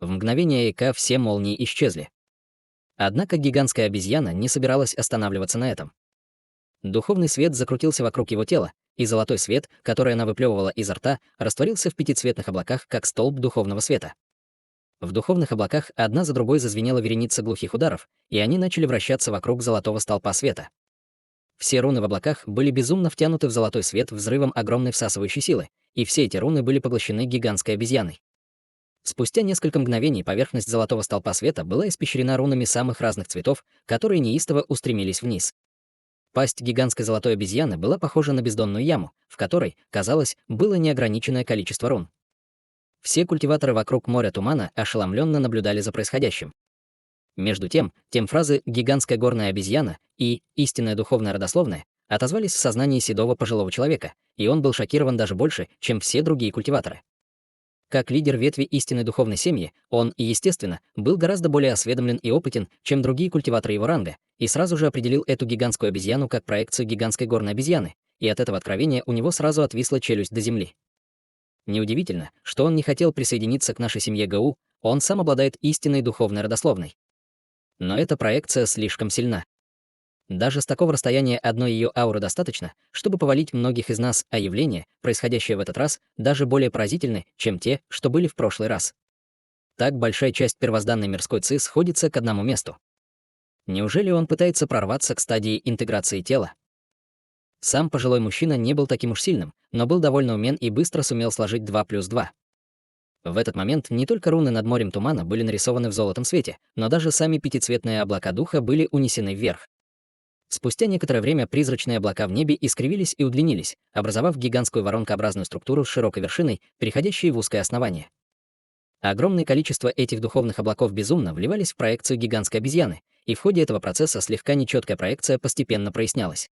В мгновение ока все молнии исчезли. Однако гигантская обезьяна не собиралась останавливаться на этом. Духовный свет закрутился вокруг его тела, и золотой свет, который она выплевывала изо рта, растворился в пятицветных облаках, как столб духовного света. В духовных облаках одна за другой зазвенела вереница глухих ударов, и они начали вращаться вокруг золотого столпа света. Все руны в облаках были безумно втянуты в золотой свет взрывом огромной всасывающей силы, и все эти руны были поглощены гигантской обезьяной. Спустя несколько мгновений поверхность золотого столпа света была испещрена рунами самых разных цветов, которые неистово устремились вниз. Пасть гигантской золотой обезьяны была похожа на бездонную яму, в которой, казалось, было неограниченное количество рун. Все культиваторы вокруг моря тумана ошеломленно наблюдали за происходящим. Между тем фразы «гигантская горная обезьяна» и «истинная духовная родословная» отозвались в сознании седого пожилого человека, и он был шокирован даже больше, чем все другие культиваторы. Как лидер ветви истинной духовной семьи, он, естественно, был гораздо более осведомлен и опытен, чем другие культиваторы его ранга, и сразу же определил эту гигантскую обезьяну как проекцию гигантской горной обезьяны, и от этого откровения у него сразу отвисла челюсть до земли. Неудивительно, что он не хотел присоединиться к нашей семье ГУ, он сам обладает истинной духовной родословной. Но эта проекция слишком сильна. Даже с такого расстояния одной ее ауры достаточно, чтобы повалить многих из нас, а явления, происходящие в этот раз, даже более поразительны, чем те, что были в прошлый раз. Так большая часть первозданной мирской ци сходится к одному месту. Неужели он пытается прорваться к стадии интеграции тела? Сам пожилой мужчина не был таким уж сильным, но был довольно умен и быстро сумел сложить 2 плюс 2. В этот момент не только руны над морем тумана были нарисованы в золотом свете, но даже сами пятицветные облака духа были унесены вверх. Спустя некоторое время призрачные облака в небе искривились и удлинились, образовав гигантскую воронкообразную структуру с широкой вершиной, переходящей в узкое основание. Огромное количество этих духовных облаков безумно вливались в проекцию гигантской обезьяны, и в ходе этого процесса слегка нечеткая проекция постепенно прояснялась.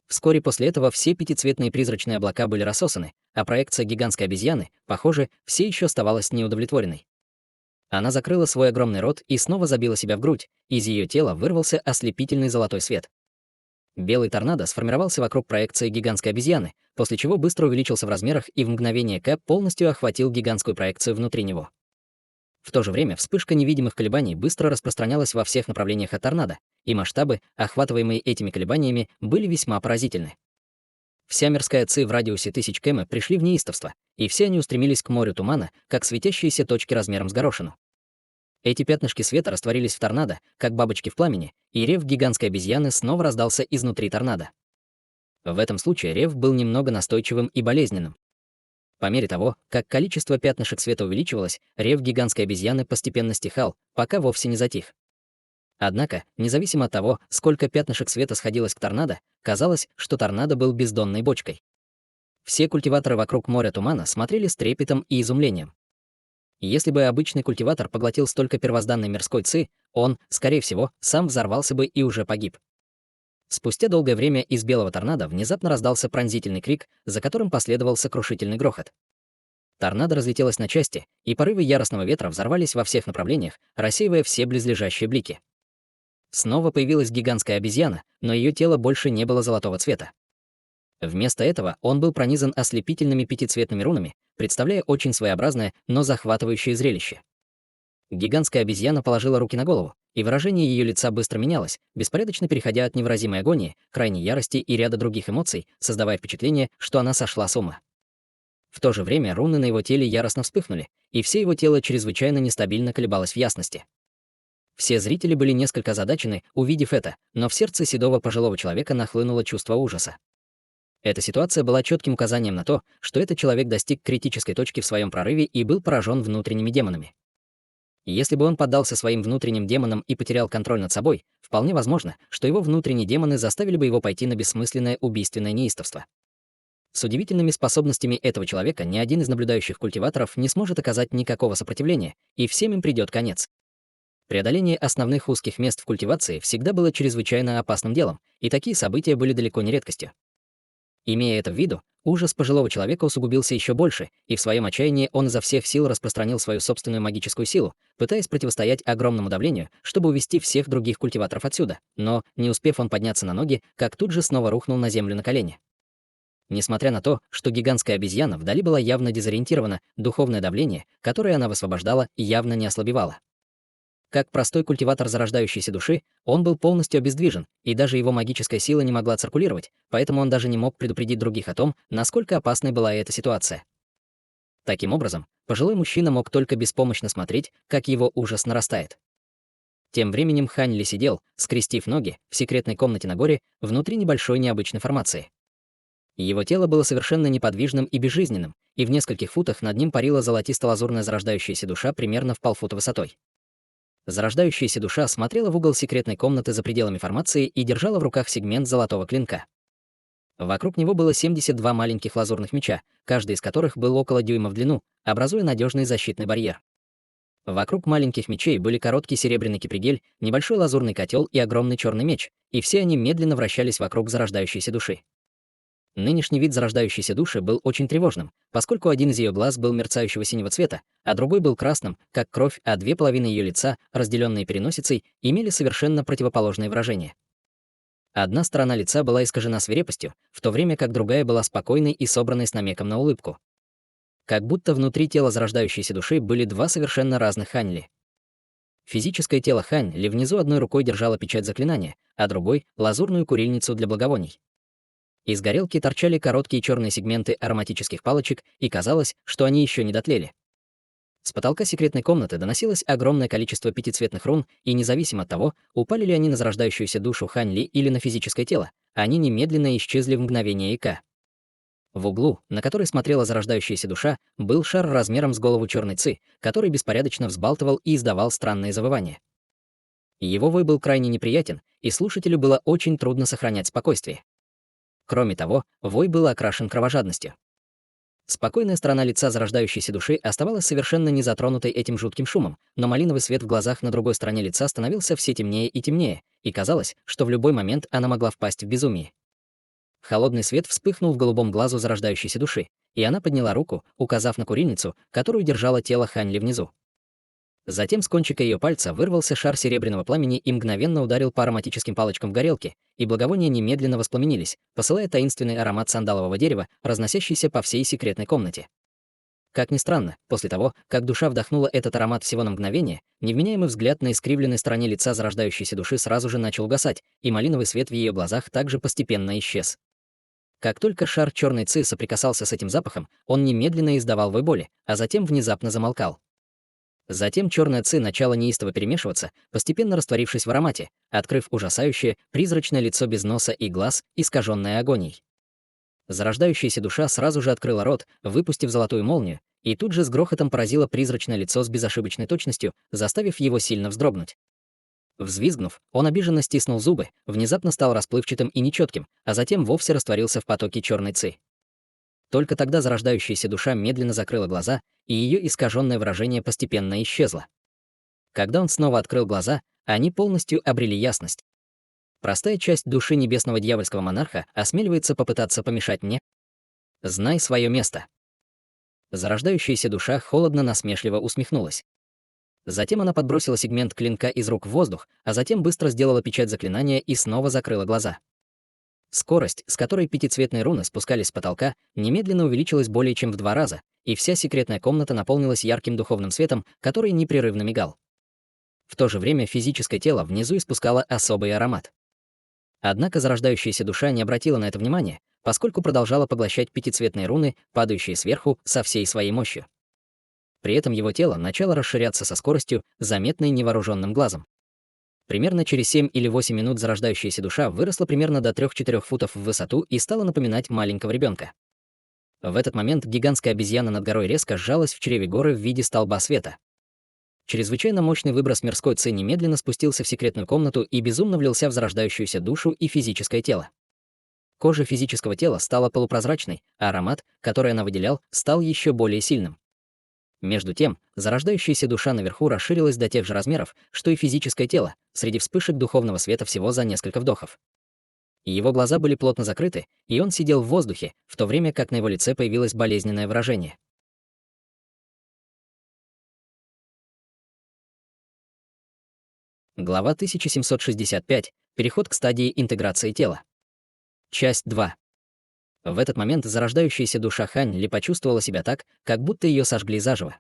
Вскоре после этого все пятицветные призрачные облака были рассосаны, а проекция гигантской обезьяны, похоже, все еще оставалась неудовлетворенной. Она закрыла свой огромный рот и снова забила себя в грудь, из ее тела вырвался ослепительный золотой свет. Белый торнадо сформировался вокруг проекции гигантской обезьяны, после чего быстро увеличился в размерах и в мгновение ока полностью охватил гигантскую проекцию внутри него. В то же время вспышка невидимых колебаний быстро распространялась во всех направлениях от торнадо, и масштабы, охватываемые этими колебаниями, были весьма поразительны. Вся мирская ци в радиусе 1000 км пришли в неистовство, и все они устремились к морю тумана, как светящиеся точки размером с горошину. Эти пятнышки света растворились в торнадо, как бабочки в пламени, и рев гигантской обезьяны снова раздался изнутри торнадо. В этом случае рев был немного настойчивым и болезненным. По мере того, как количество пятнышек света увеличивалось, рев гигантской обезьяны постепенно стихал, пока вовсе не затих. Однако, независимо от того, сколько пятнышек света сходилось к торнадо, казалось, что торнадо был бездонной бочкой. Все культиваторы вокруг моря тумана смотрели с трепетом и изумлением. Если бы обычный культиватор поглотил столько первозданной мирской ци, он, скорее всего, сам взорвался бы и уже погиб. Спустя долгое время из белого торнадо внезапно раздался пронзительный крик, за которым последовал сокрушительный грохот. Торнадо разлетелось на части, и порывы яростного ветра взорвались во всех направлениях, рассеивая все близлежащие блики. Снова появилась гигантская обезьяна, но ее тело больше не было золотого цвета. Вместо этого он был пронизан ослепительными пятицветными рунами, представляя очень своеобразное, но захватывающее зрелище. Гигантская обезьяна положила руки на голову, и выражение ее лица быстро менялось, беспорядочно переходя от невыразимой агонии, крайней ярости и ряда других эмоций, создавая впечатление, что она сошла с ума. В то же время руны на его теле яростно вспыхнули, и все его тело чрезвычайно нестабильно колебалось в ясности. Все зрители были несколько озадачены, увидев это, но в сердце седого пожилого человека нахлынуло чувство ужаса. Эта ситуация была четким указанием на то, что этот человек достиг критической точки в своем прорыве и был поражен внутренними демонами. Если бы он поддался своим внутренним демонам и потерял контроль над собой, вполне возможно, что его внутренние демоны заставили бы его пойти на бессмысленное убийственное неистовство. С удивительными способностями этого человека ни один из наблюдающих культиваторов не сможет оказать никакого сопротивления, и всем им придет конец. Преодоление основных узких мест в культивации всегда было чрезвычайно опасным делом, и такие события были далеко не редкостью. Имея это в виду, ужас пожилого человека усугубился еще больше, и в своем отчаянии он изо всех сил распространил свою собственную магическую силу, пытаясь противостоять огромному давлению, чтобы увести всех других культиваторов отсюда, но, не успев он подняться на ноги, как тут же снова рухнул на землю на колени. Несмотря на то, что гигантская обезьяна вдали была явно дезориентирована, духовное давление, которое она высвобождала, явно не ослабевало. Как простой культиватор зарождающейся души, он был полностью обездвижен, и даже его магическая сила не могла циркулировать, поэтому он даже не мог предупредить других о том, насколько опасной была эта ситуация. Таким образом, пожилой мужчина мог только беспомощно смотреть, как его ужас нарастает. Тем временем Хань Ли сидел, скрестив ноги, в секретной комнате на горе, внутри небольшой необычной формации. Его тело было совершенно неподвижным и безжизненным, и в нескольких футах над ним парила золотисто-лазурная зарождающаяся душа примерно в полфута высотой. Зарождающаяся душа смотрела в угол секретной комнаты за пределами формации и держала в руках сегмент золотого клинка. Вокруг него было 72 маленьких лазурных меча, каждый из которых был около дюйма в длину, образуя надежный защитный барьер. Вокруг маленьких мечей были короткий серебряный кипригель, небольшой лазурный котел и огромный черный меч, и все они медленно вращались вокруг зарождающейся души. Нынешний вид зарождающейся души был очень тревожным, поскольку один из ее глаз был мерцающего синего цвета, а другой был красным, как кровь, а две половины ее лица, разделенные переносицей, имели совершенно противоположное выражение. Одна сторона лица была искажена свирепостью, в то время как другая была спокойной и собранной с намеком на улыбку. Как будто внутри тела зарождающейся души были два совершенно разных Хань Ли. Физическое тело Хань Ли внизу одной рукой держало печать заклинания, а другой — лазурную курильницу для благовоний. Из горелки торчали короткие черные сегменты ароматических палочек, и казалось, что они еще не дотлели. С потолка секретной комнаты доносилось огромное количество пятицветных рун, и независимо от того, упали ли они на зарождающуюся душу Хань Ли или на физическое тело, они немедленно исчезли в мгновение ока. В углу, на который смотрела зарождающаяся душа, был шар размером с голову черной ци, который беспорядочно взбалтывал и издавал странные завывания. Его вой был крайне неприятен, и слушателю было очень трудно сохранять спокойствие. Кроме того, вой был окрашен кровожадностью. Спокойная сторона лица зарождающейся души оставалась совершенно не затронутой этим жутким шумом, но малиновый свет в глазах на другой стороне лица становился все темнее и темнее, и казалось, что в любой момент она могла впасть в безумие. Холодный свет вспыхнул в голубом глазу зарождающейся души, и она подняла руку, указав на курильницу, которую держало тело Хань Ли внизу. Затем с кончика ее пальца вырвался шар серебряного пламени и мгновенно ударил по ароматическим палочкам в горелке, и благовония немедленно воспламенились, посылая таинственный аромат сандалового дерева, разносящийся по всей секретной комнате. Как ни странно, после того, как душа вдохнула этот аромат всего на мгновение, невменяемый взгляд на искривленной стороне лица зарождающейся души сразу же начал угасать, и малиновый свет в ее глазах также постепенно исчез. Как только шар черной ци соприкасался с этим запахом, он немедленно издавал вой боли, а затем внезапно замолкал. Затем черная ци начала неистово перемешиваться, постепенно растворившись в аромате, открыв ужасающее, призрачное лицо без носа и глаз, искаженное агонией. Зарождающаяся душа сразу же открыла рот, выпустив золотую молнию, и тут же с грохотом поразила призрачное лицо с безошибочной точностью, заставив его сильно вздрогнуть. Взвизгнув, он обиженно стиснул зубы, внезапно стал расплывчатым и нечетким, а затем вовсе растворился в потоке черной ци. Только тогда зарождающаяся душа медленно закрыла глаза, и ее искаженное выражение постепенно исчезло. Когда он снова открыл глаза, они полностью обрели ясность. Простая часть души небесного дьявольского монарха осмеливается попытаться помешать мне. Знай свое место. Зарождающаяся душа холодно-насмешливо усмехнулась. Затем она подбросила сегмент клинка из рук в воздух, а затем быстро сделала печать заклинания и снова закрыла глаза. Скорость, с которой пятицветные руны спускались с потолка, немедленно увеличилась более чем в 2 раза, и вся секретная комната наполнилась ярким духовным светом, который непрерывно мигал. В то же время физическое тело внизу испускало особый аромат. Однако зарождающаяся душа не обратила на это внимания, поскольку продолжала поглощать пятицветные руны, падающие сверху, со всей своей мощью. При этом его тело начало расширяться со скоростью, заметной невооруженным глазом. Примерно через 7 или 8 минут зарождающаяся душа выросла примерно до 3-4 футов в высоту и стала напоминать маленького ребенка. В этот момент гигантская обезьяна над горой резко сжалась в чреве горы в виде столба света. Чрезвычайно мощный выброс мирской ци немедленно спустился в секретную комнату и безумно влился в зарождающуюся душу и физическое тело. Кожа физического тела стала полупрозрачной, а аромат, который она выделял, стал еще более сильным. Между тем, зарождающаяся душа наверху расширилась до тех же размеров, что и физическое тело, среди вспышек духовного света всего за несколько вдохов. Его глаза были плотно закрыты, и он сидел в воздухе, в то время как на его лице появилось болезненное выражение. Глава 1765. Переход к стадии интеграции тела. Часть 2. В этот момент зарождающаяся душа Хань Ли почувствовала себя так, как будто ее сожгли заживо.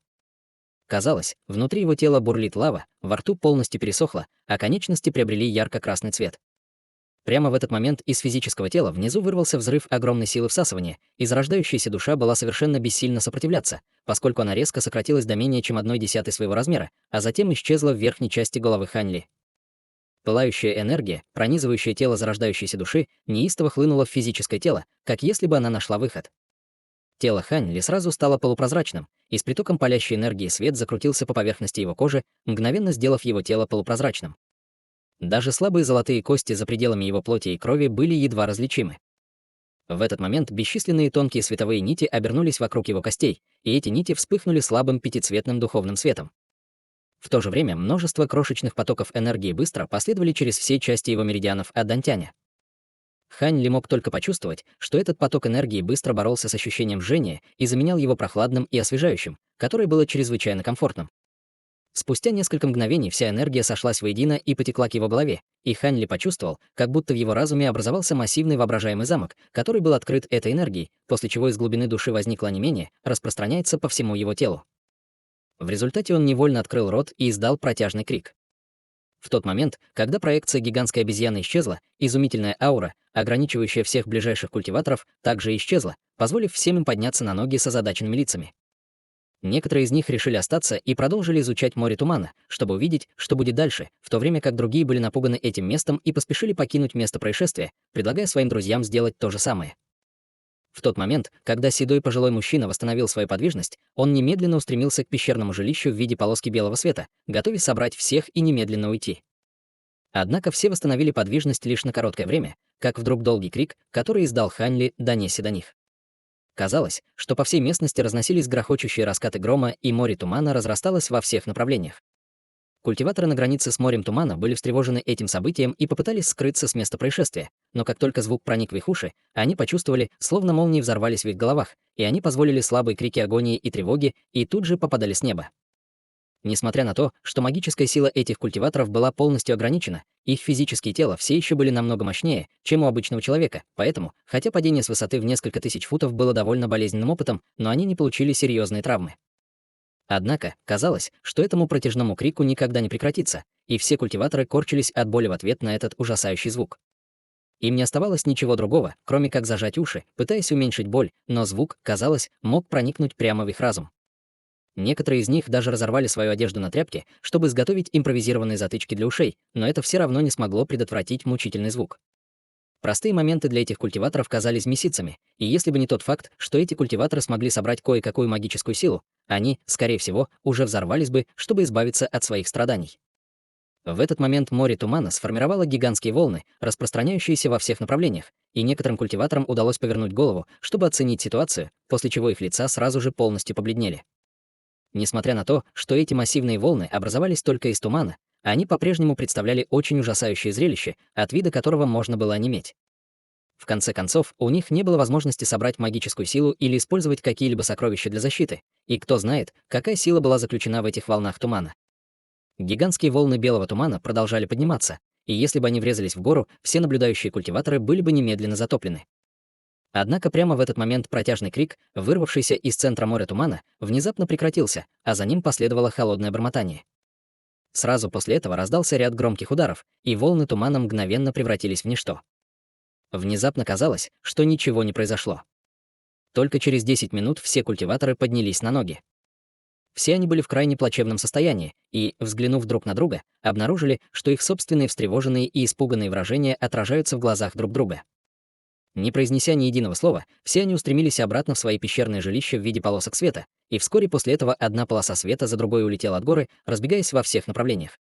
Казалось, внутри его тела бурлит лава, во рту полностью пересохло, а конечности приобрели ярко-красный цвет. Прямо в этот момент из физического тела внизу вырвался взрыв огромной силы всасывания, и зарождающаяся душа была совершенно бессильна сопротивляться, поскольку она резко сократилась до менее чем 1/10 своего размера, а затем исчезла в верхней части головы Хань Ли. Пылающая энергия, пронизывающая тело зарождающейся души, неистово хлынула в физическое тело, как если бы она нашла выход. Тело Хань Ли сразу стало полупрозрачным, и с притоком палящей энергии свет закрутился по поверхности его кожи, мгновенно сделав его тело полупрозрачным. Даже слабые золотые кости за пределами его плоти и крови были едва различимы. В этот момент бесчисленные тонкие световые нити обернулись вокруг его костей, и эти нити вспыхнули слабым пятицветным духовным светом. В то же время множество крошечных потоков энергии быстро последовали через все части его меридианов от Дантяня. Хань Ли мог только почувствовать, что этот поток энергии быстро боролся с ощущением жжения и заменял его прохладным и освежающим, которое было чрезвычайно комфортным. Спустя несколько мгновений вся энергия сошлась воедино и потекла к его голове, и Хань Ли почувствовал, как будто в его разуме образовался массивный воображаемый замок, который был открыт этой энергией, после чего из глубины души возникло онемение, распространяется по всему его телу. В результате он невольно открыл рот и издал протяжный крик. В тот момент, когда проекция гигантской обезьяны исчезла, изумительная аура, ограничивающая всех ближайших культиваторов, также исчезла, позволив всем им подняться на ноги с озадаченными лицами. Некоторые из них решили остаться и продолжили изучать море тумана, чтобы увидеть, что будет дальше, в то время как другие были напуганы этим местом и поспешили покинуть место происшествия, предлагая своим друзьям сделать то же самое. В тот момент, когда седой пожилой мужчина восстановил свою подвижность, он немедленно устремился к пещерному жилищу в виде полоски белого света, готовясь собрать всех и немедленно уйти. Однако все восстановили подвижность лишь на короткое время, как вдруг долгий крик, который издал Хань Ли, донесся до них. Казалось, что по всей местности разносились грохочущие раскаты грома, и море тумана разрасталось во всех направлениях. Культиваторы на границе с морем тумана были встревожены этим событием и попытались скрыться с места происшествия, но как только звук проник в их уши, они почувствовали, словно молнии взорвались в их головах, и они позволили слабые крики агонии и тревоги, и тут же попадали с неба. Несмотря на то, что магическая сила этих культиваторов была полностью ограничена, их физические тела все еще были намного мощнее, чем у обычного человека, поэтому, хотя падение с высоты в несколько тысяч футов было довольно болезненным опытом, но они не получили серьезные травмы. Однако, казалось, что этому протяжному крику никогда не прекратится, и все культиваторы корчились от боли в ответ на этот ужасающий звук. Им не оставалось ничего другого, кроме как зажать уши, пытаясь уменьшить боль, но звук, казалось, мог проникнуть прямо в их разум. Некоторые из них даже разорвали свою одежду на тряпке, чтобы изготовить импровизированные затычки для ушей, но это все равно не смогло предотвратить мучительный звук. Простые моменты для этих культиваторов казались месяцами, и если бы не тот факт, что эти культиваторы смогли собрать кое-какую магическую силу, они, скорее всего, уже взорвались бы, чтобы избавиться от своих страданий. В этот момент море тумана сформировало гигантские волны, распространяющиеся во всех направлениях, и некоторым культиваторам удалось повернуть голову, чтобы оценить ситуацию, после чего их лица сразу же полностью побледнели. Несмотря на то, что эти массивные волны образовались только из тумана, они по-прежнему представляли очень ужасающее зрелище, от вида которого можно было онеметь. В конце концов, у них не было возможности собрать магическую силу или использовать какие-либо сокровища для защиты, и кто знает, какая сила была заключена в этих волнах тумана. Гигантские волны белого тумана продолжали подниматься, и если бы они врезались в гору, все наблюдающие культиваторы были бы немедленно затоплены. Однако прямо в этот момент протяжный крик, вырвавшийся из центра моря тумана, внезапно прекратился, а за ним последовало холодное бормотание. Сразу после этого раздался ряд громких ударов, и волны тумана мгновенно превратились в ничто. Внезапно казалось, что ничего не произошло. Только через 10 минут все культиваторы поднялись на ноги. Все они были в крайне плачевном состоянии и, взглянув друг на друга, обнаружили, что их собственные встревоженные и испуганные выражения отражаются в глазах друг друга. Не произнеся ни единого слова, все они устремились обратно в свои пещерные жилища в виде полосок света, и вскоре после этого одна полоса света за другой улетела от горы, разбегаясь во всех направлениях.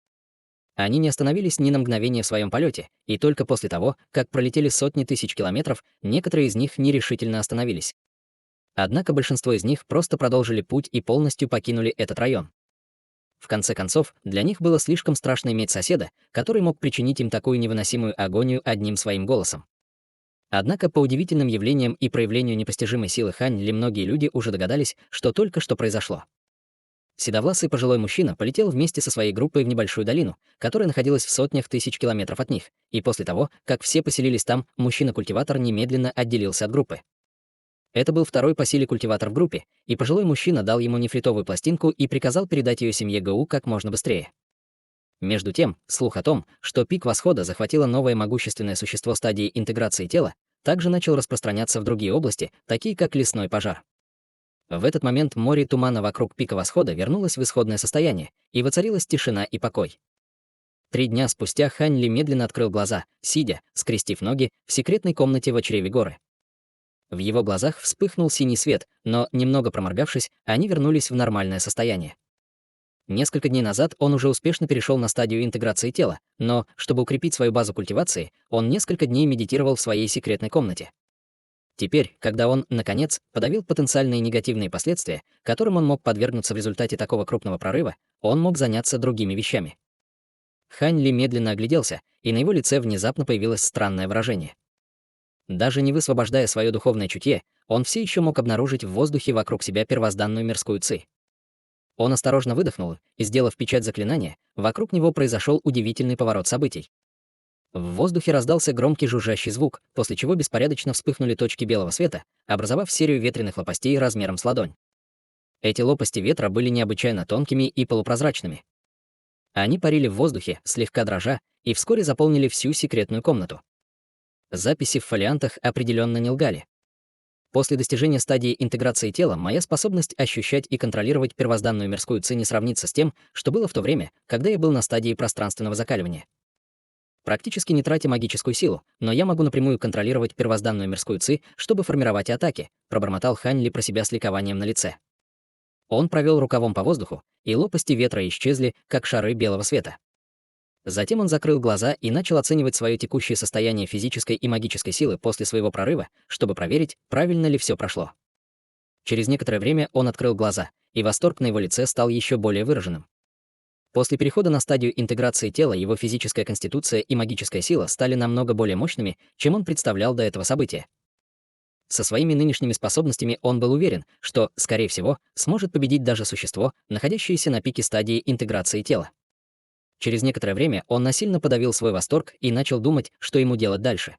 Они не остановились ни на мгновение в своем полете, и только после того, как пролетели сотни тысяч километров, некоторые из них нерешительно остановились. Однако большинство из них просто продолжили путь и полностью покинули этот район. В конце концов, для них было слишком страшно иметь соседа, который мог причинить им такую невыносимую агонию одним своим голосом. Однако по удивительным явлениям и проявлению непостижимой силы Хань Ли многие люди уже догадались, что только что произошло. Седовласый пожилой мужчина полетел вместе со своей группой в небольшую долину, которая находилась в сотнях тысяч километров от них, и после того, как все поселились там, мужчина-культиватор немедленно отделился от группы. Это был второй по силе культиватор в группе, и пожилой мужчина дал ему нефритовую пластинку и приказал передать ее семье ГУ как можно быстрее. Между тем, слух о том, что пик восхода захватило новое могущественное существо стадии интеграции тела, также начал распространяться в другие области, такие как лесной пожар. В этот момент море тумана вокруг пика восхода вернулось в исходное состояние, и воцарилась тишина и покой. 3 дня спустя Хань Ли медленно открыл глаза, сидя, скрестив ноги, в секретной комнате в чреве горы. В его глазах вспыхнул синий свет, но, немного проморгавшись, они вернулись в нормальное состояние. Несколько дней назад он уже успешно перешел на стадию интеграции тела, но, чтобы укрепить свою базу культивации, он несколько дней медитировал в своей секретной комнате. Теперь, когда он, наконец, подавил потенциальные негативные последствия, которым он мог подвергнуться в результате такого крупного прорыва, он мог заняться другими вещами. Хань Ли медленно огляделся, и на его лице внезапно появилось странное выражение. Даже не высвобождая свое духовное чутье, он все еще мог обнаружить в воздухе вокруг себя первозданную мирскую ци. Он осторожно выдохнул, и, сделав печать заклинания, вокруг него произошел удивительный поворот событий. В воздухе раздался громкий жужжащий звук, после чего беспорядочно вспыхнули точки белого света, образовав серию ветреных лопастей размером с ладонь. Эти лопасти ветра были необычайно тонкими и полупрозрачными. Они парили в воздухе, слегка дрожа, и вскоре заполнили всю секретную комнату. Записи в фолиантах определенно не лгали. После достижения стадии интеграции тела моя способность ощущать и контролировать первозданную мирскую ци не сравнится с тем, что было в то время, когда я был на стадии пространственного закаливания. Практически не тратя магическую силу, но я могу напрямую контролировать первозданную мирскую ци, чтобы формировать атаки, пробормотал Хань Ли про себя с ликованием на лице. Он провел рукавом по воздуху, и лопасти ветра исчезли, как шары белого света. Затем он закрыл глаза и начал оценивать свое текущее состояние физической и магической силы после своего прорыва, чтобы проверить, правильно ли все прошло. Через некоторое время он открыл глаза, и восторг на его лице стал еще более выраженным. После перехода на стадию интеграции тела его физическая конституция и магическая сила стали намного более мощными, чем он представлял до этого события. Со своими нынешними способностями он был уверен, что, скорее всего, сможет победить даже существо, находящееся на пике стадии интеграции тела. Через некоторое время он насильно подавил свой восторг и начал думать, что ему делать дальше.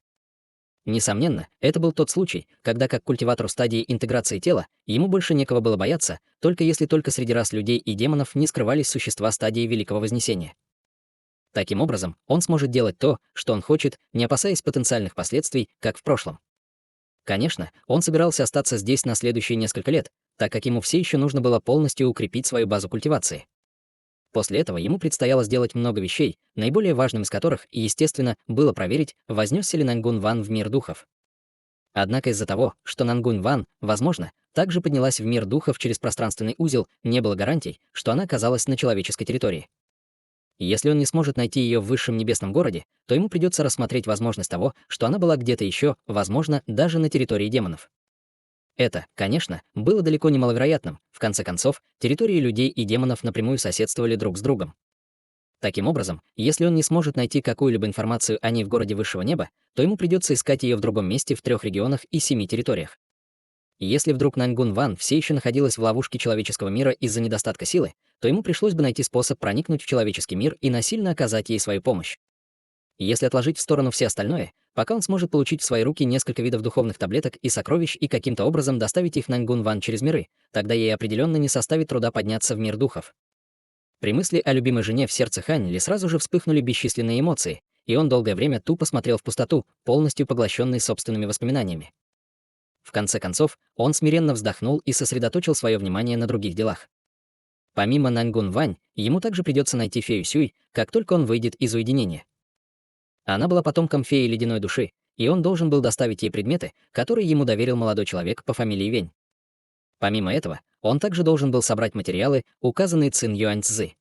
Несомненно, это был тот случай, когда как культиватору стадии интеграции тела ему больше некого было бояться, только если среди рас людей и демонов не скрывались существа стадии Великого Вознесения. Таким образом, он сможет делать то, что он хочет, не опасаясь потенциальных последствий, как в прошлом. Конечно, он собирался остаться здесь на следующие несколько лет, так как ему все еще нужно было полностью укрепить свою базу культивации. После этого ему предстояло сделать много вещей, наиболее важным из которых, естественно, было проверить, вознесся ли Нангун Ван в мир духов. Однако из-за того, что Нангун Ван, возможно, также поднялась в мир духов через пространственный узел, не было гарантий, что она оказалась на человеческой территории. Если он не сможет найти ее в высшем небесном городе, то ему придется рассмотреть возможность того, что она была где-то еще, возможно, даже на территории демонов. Это, конечно, было далеко не маловероятным. В конце концов, территории людей и демонов напрямую соседствовали друг с другом. Таким образом, если он не сможет найти какую-либо информацию о ней в городе высшего неба, то ему придется искать ее в другом месте в 3 регионах и 7 территориях. Если вдруг Нангун Ван все еще находилась в ловушке человеческого мира из-за недостатка силы, то ему пришлось бы найти способ проникнуть в человеческий мир и насильно оказать ей свою помощь. Если отложить в сторону все остальное, пока он сможет получить в свои руки несколько видов духовных таблеток и сокровищ и каким-то образом доставить их Нангун Ван через миры, тогда ей определенно не составит труда подняться в мир духов. При мысли о любимой жене в сердце Хань Ли сразу же вспыхнули бесчисленные эмоции, и он долгое время тупо смотрел в пустоту, полностью поглощенный собственными воспоминаниями. В конце концов, он смиренно вздохнул и сосредоточил свое внимание на других делах. Помимо Нангун Вань, ему также придется найти фею Сюй, как только он выйдет из уединения. Она была потомком феи ледяной души, и он должен был доставить ей предметы, которые ему доверил молодой человек по фамилии Вень. Помимо этого, он также должен был собрать материалы, указанные Цин Юань Цзы.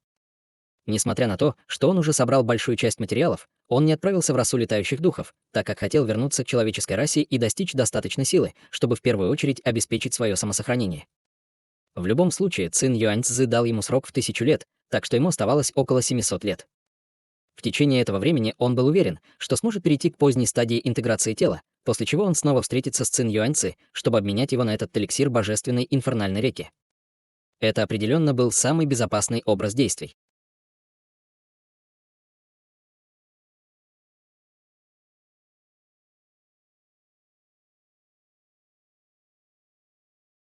Несмотря на то, что он уже собрал большую часть материалов, он не отправился в расу летающих духов, так как хотел вернуться к человеческой расе и достичь достаточной силы, чтобы в первую очередь обеспечить свое самосохранение. В любом случае, Цин Юань Цзы дал ему срок в 1000 лет, так что ему оставалось около 700 лет. В течение этого времени он был уверен, что сможет перейти к поздней стадии интеграции тела, после чего он снова встретится с Цин Юаньци, чтобы обменять его на этот эликсир божественной инфернальной реки. Это определенно был самый безопасный образ действий.